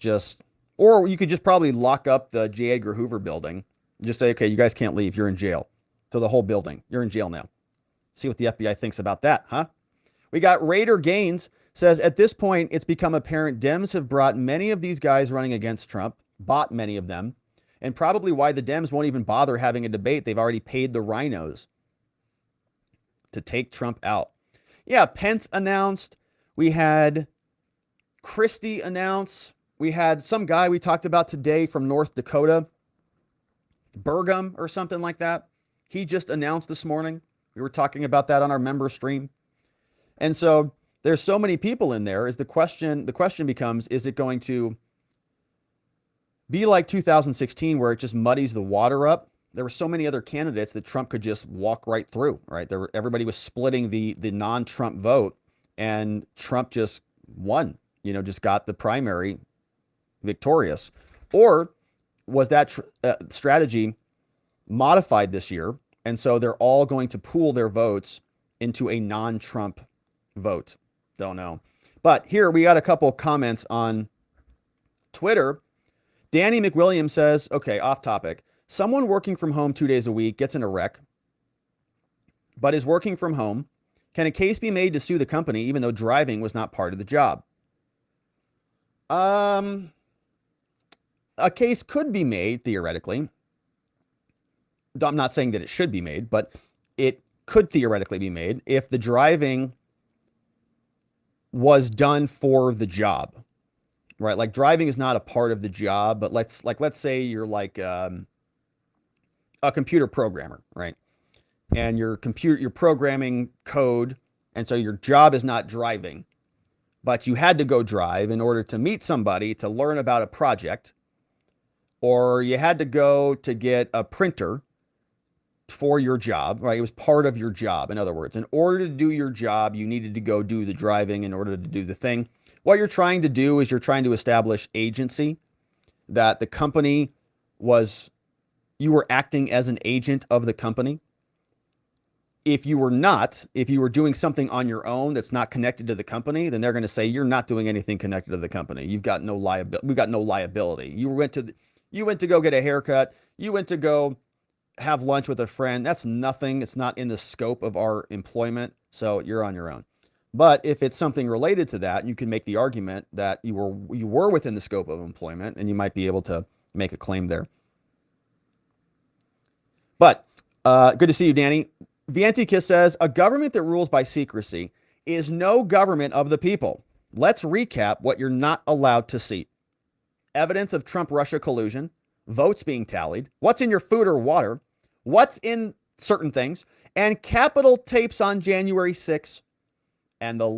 or you could just probably lock up the J. Edgar Hoover building. Just say, okay, you guys can't leave. You're in jail. So the whole building, you're in jail now. See what the FBI thinks about that, huh? We got Raider Gaines says, at this point, it's become apparent Dems have brought many of these guys running against Trump, bought many of them, and probably why the Dems won't even bother having a debate. They've already paid the rhinos to take Trump out. Yeah, Pence announced. We had Christie announce. We had some guy we talked about today from North Dakota, Burgum or something like that. He just announced this morning. We were talking about that on our member stream. And so there's so many people in there. The question becomes, is it going to be like 2016 where it just muddies the water up? There were so many other candidates that Trump could just walk right through, right? Everybody was splitting the non-Trump vote, and Trump just won, just got the primary victorious. Or was that strategy modified this year? And so they're all going to pool their votes into a non-Trump vote. Don't know. But here we got a couple comments on Twitter. Danny McWilliams says, okay, off topic. Someone working from home 2 days a week gets in a wreck, but is working from home. Can a case be made to sue the company even though driving was not part of the job? A case could be made, theoretically. I'm not saying that it should be made, but it could theoretically be made if the driving was done for the job, right? Like driving is not a part of the job, but let's say you're like a computer programmer, right? And you're programming code, and so your job is not driving, but you had to go drive in order to meet somebody to learn about a project, or you had to go to get a printer for your job, right? It was part of your job. In other words, in order to do your job, you needed to go do the driving in order to do the thing. What you're trying to do is you're trying to establish agency, that the company you were acting as an agent of the company. If you were not, if you were doing something on your own that's not connected to the company, then they're going to say you're not doing anything connected to the company. You've got no liability. We've got no liability. You You went to go get a haircut. You went to go have lunch with a friend. That's nothing. It's not in the scope of our employment. So you're on your own. But if it's something related to that, you can make the argument that you were within the scope of employment, and you might be able to make a claim there. But good to see you, Danny. Viantikis says, a government that rules by secrecy is no government of the people. Let's recap what you're not allowed to see. Evidence of Trump-Russia collusion, votes being tallied, what's in your food or water, what's in certain things, and Capitol tapes on January 6th. And the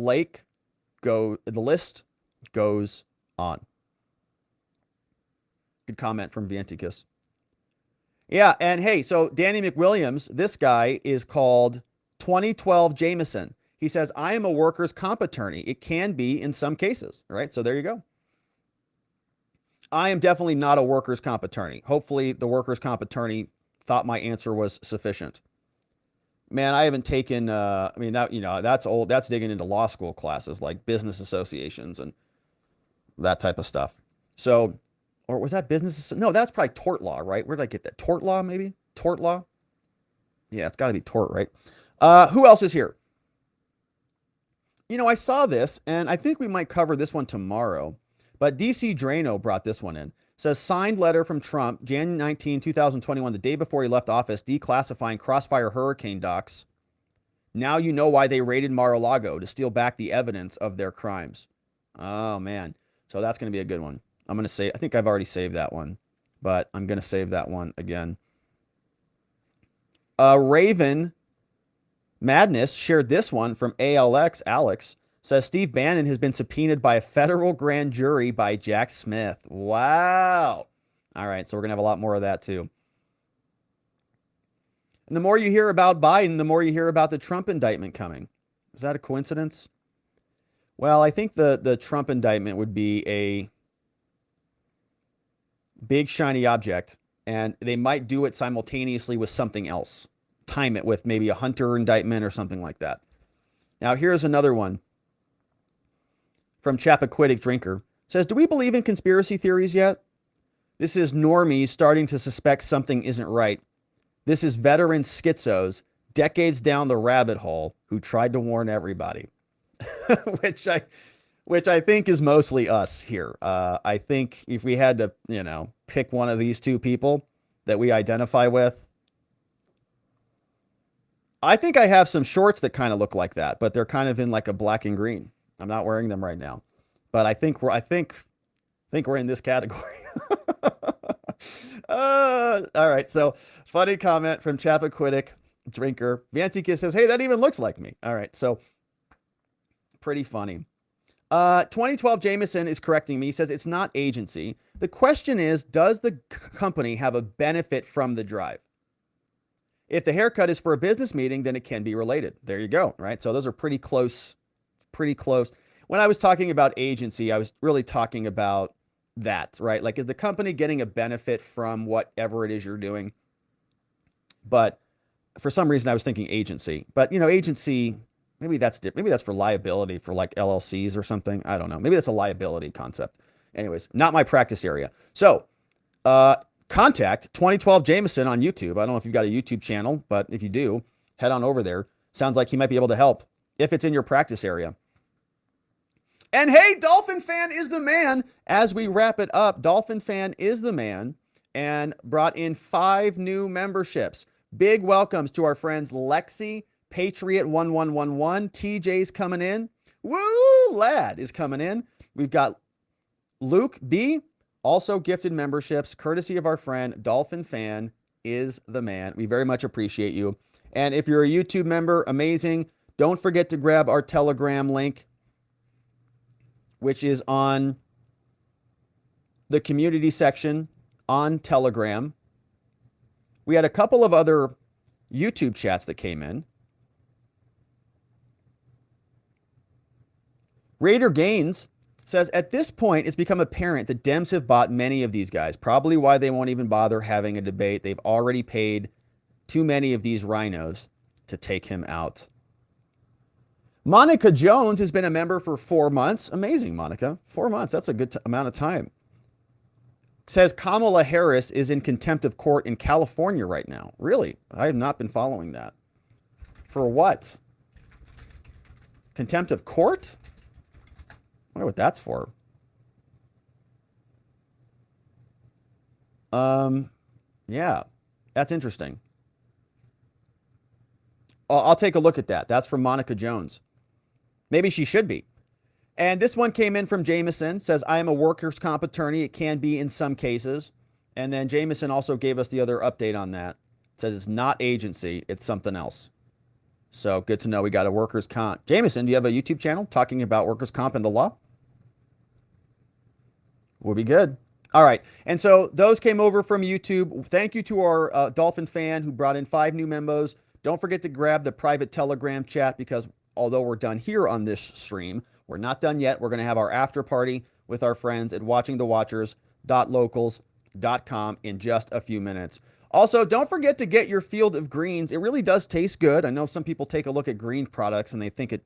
list goes on. Good comment from Viantikis. Yeah, and hey, so Danny McWilliams, this guy is called 2012 Jameson. He says, I am a workers' comp attorney. It can be in some cases, right? So there you go. I am definitely not a workers' comp attorney. Hopefully the workers' comp attorney thought my answer was sufficient. Man, I haven't taken, I mean, that, you know, that's old. That's digging into law school classes like business associations and that type of stuff. So, or was that business? No, that's probably tort law, right? Where did I get that? Tort law, maybe? Tort law? Yeah, it's got to be tort, right? Who else is here? You know, I saw this, and I think we might cover this one tomorrow. But DC Drano brought this one in. It says, signed letter from Trump, January 19, 2021, the day before he left office, declassifying Crossfire hurricane docs. Now you know why they raided Mar-a-Lago, to steal back the evidence of their crimes. Oh, man. So that's going to be a good one. I'm going to say, I think I've already saved that one, but I'm going to save that one again. Raven Madness shared this one from ALX. Alex says, Steve Bannon has been subpoenaed by a federal grand jury by Jack Smith. Wow. All right, so we're going to have a lot more of that too. And the more you hear about Biden, the more you hear about the Trump indictment coming. Is that a coincidence? Well, I think the Trump indictment would be a big shiny object, and they might do it simultaneously with something else. Time it with maybe a Hunter indictment or something like that. Now, here's another one from Chappaquiddick Drinker. It says, do we believe in conspiracy theories yet? This is normies starting to suspect something isn't right. This is veteran schizos, decades down the rabbit hole, who tried to warn everybody. Which I think is mostly us here. I think if we had to, you know, pick one of these two people that we identify with, I think I have some shorts that kind of look like that, but they're kind of in like a black and green. I'm not wearing them right now, but I think we're in this category. All right. So funny comment from Chappaquiddick Drinker. Viantikis says, hey, that even looks like me. All right. So pretty funny. 2012 Jameson is correcting me. He says it's not agency. The question is, does the company have a benefit from the drive? If the haircut is for a business meeting, then it can be related. There you go, right? So those are pretty close, pretty close. When I was talking about agency, I was really talking about that, right? Like, is the company getting a benefit from whatever it is you're doing? But for some reason, I was thinking agency. But, you know, agency, maybe that's different. Maybe that's for liability for like LLCs or something. I don't know. Maybe that's a liability concept. Anyways, not my practice area. So, contact 2012 Jameson on YouTube. I don't know if you've got a YouTube channel, but if you do, head on over there. Sounds like he might be able to help if it's in your practice area. And hey, Dolphin Fan is the man. As we wrap it up, Dolphin Fan is the man and brought in 5 new memberships. Big welcomes to our friends Lexi, Patriot 1111, TJ's coming in. Woo, Lad is coming in. We've got Luke B, also gifted memberships, courtesy of our friend Dolphin Fan is the man. We very much appreciate you. And if you're a YouTube member, amazing. Don't forget to grab our Telegram link, which is on the community section on Telegram. We had a couple of other YouTube chats that came in. Raider Gaines says, at this point, it's become apparent that Dems have bought many of these guys, probably why they won't even bother having a debate. They've already paid too many of these rhinos to take him out. Monica Jones has been a member for 4 months. Amazing, Monica. 4 months. That's a good amount of time. says Kamala Harris is in contempt of court in California right now. Really? I have not been following that. For what? Contempt of court? I wonder what that's for. Yeah, that's interesting. I'll take a look at that. That's from Monica Jones. Maybe she should be. And this one came in from Jameson, says, I am a workers' comp attorney. It can be in some cases. And then Jameson also gave us the other update on that. It says it's not agency, it's something else. So good to know we got a workers' comp. Jameson, do you have a YouTube channel talking about workers' comp and the law? Would be good. All right. And so those came over from YouTube. Thank you to our Dolphin fan who brought in 5 new members. Don't forget to grab the private Telegram chat because although we're done here on this stream, we're not done yet. We're going to have our after party with our friends at watchingthewatchers.locals.com in just a few minutes. Also, don't forget to get your field of greens. It really does taste good. I know some people take a look at green products and they think it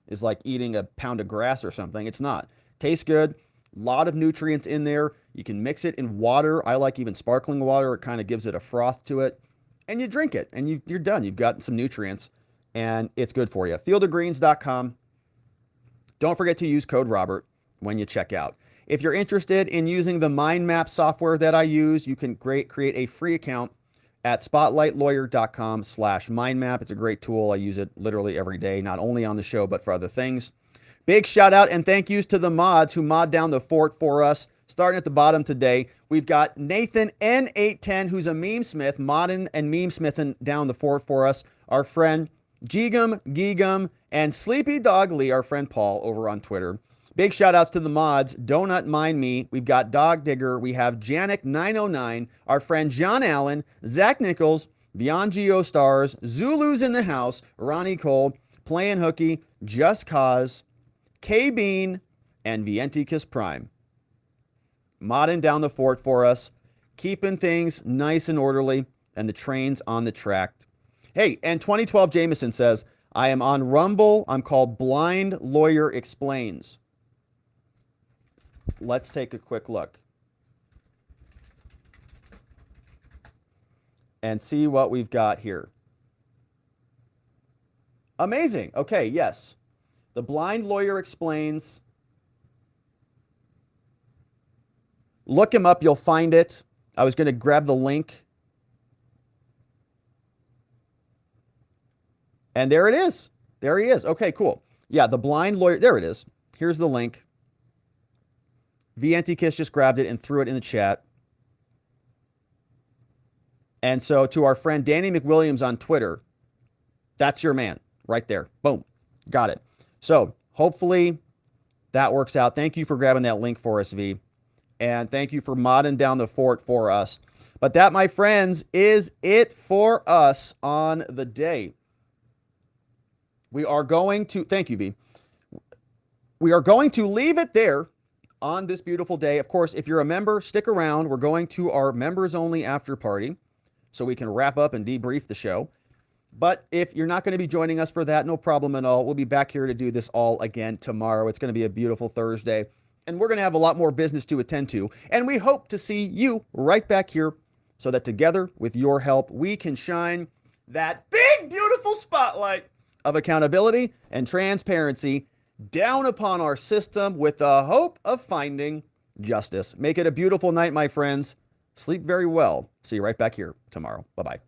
is like eating a pound of grass or something. It's not. Tastes good. A lot of nutrients in there. You can mix it in water. I like even sparkling water. It kind of gives it a froth to it. And you drink it and you're done. You've got some nutrients and it's good for you. Fieldofgreens.com. Don't forget to use code Robert when you check out. If you're interested in using the Mindmap software that I use, you can create a free account at spotlightlawyer.com/mindmap. It's a great tool. I use it literally every day, not only on the show, but for other things. Big shout out and thank yous to the mods who mod down the fort for us. Starting at the bottom today, we've got Nathan N810, who's a meme smith, modding and meme smithing down the fort for us. Our friend Geegum, and Sleepy Dog Lee, our friend Paul, over on Twitter. Big shout outs to the mods. Donut Mind Me. We've got Dog Digger. We have Janik909, our friend John Allen, Zach Nichols, Beyond Geo Stars, Zulu's in the house, Ronnie Cole, Playing Hooky, Just Cause, K Bean, and Vienticus Prime. Modding down the fort for us, keeping things nice and orderly, and the train's on the track. Hey, and 2012 Jameson says, I am on Rumble. I'm called Blind Lawyer Explains. Let's take a quick look and see what we've got here. Amazing. Okay, yes. The Blind Lawyer Explains. Look him up. You'll find it. I was going to grab the link. And there it is. There he is. Okay, cool. Yeah, the Blind Lawyer. There it is. Here's the link. Vienticus just grabbed it and threw it in the chat. And so to our friend Danny McWilliams on Twitter, that's your man right there. Boom. Got it. So hopefully that works out. Thank you for grabbing that link for us, V. And thank you for modding down the fort for us. But that, my friends, is it for us on the day. We are going to, thank you, V. We are going to leave it there on this beautiful day. Of course, if you're a member, stick around. We're going to our members only after party so we can wrap up and debrief the show. But if you're not going to be joining us for that, no problem at all. We'll be back here to do this all again tomorrow. It's going to be a beautiful Thursday. And we're going to have a lot more business to attend to. And we hope to see you right back here so that together, with your help, we can shine that big, beautiful spotlight of accountability and transparency down upon our system with the hope of finding justice. Make it a beautiful night, my friends. Sleep very well. See you right back here tomorrow. Bye-bye.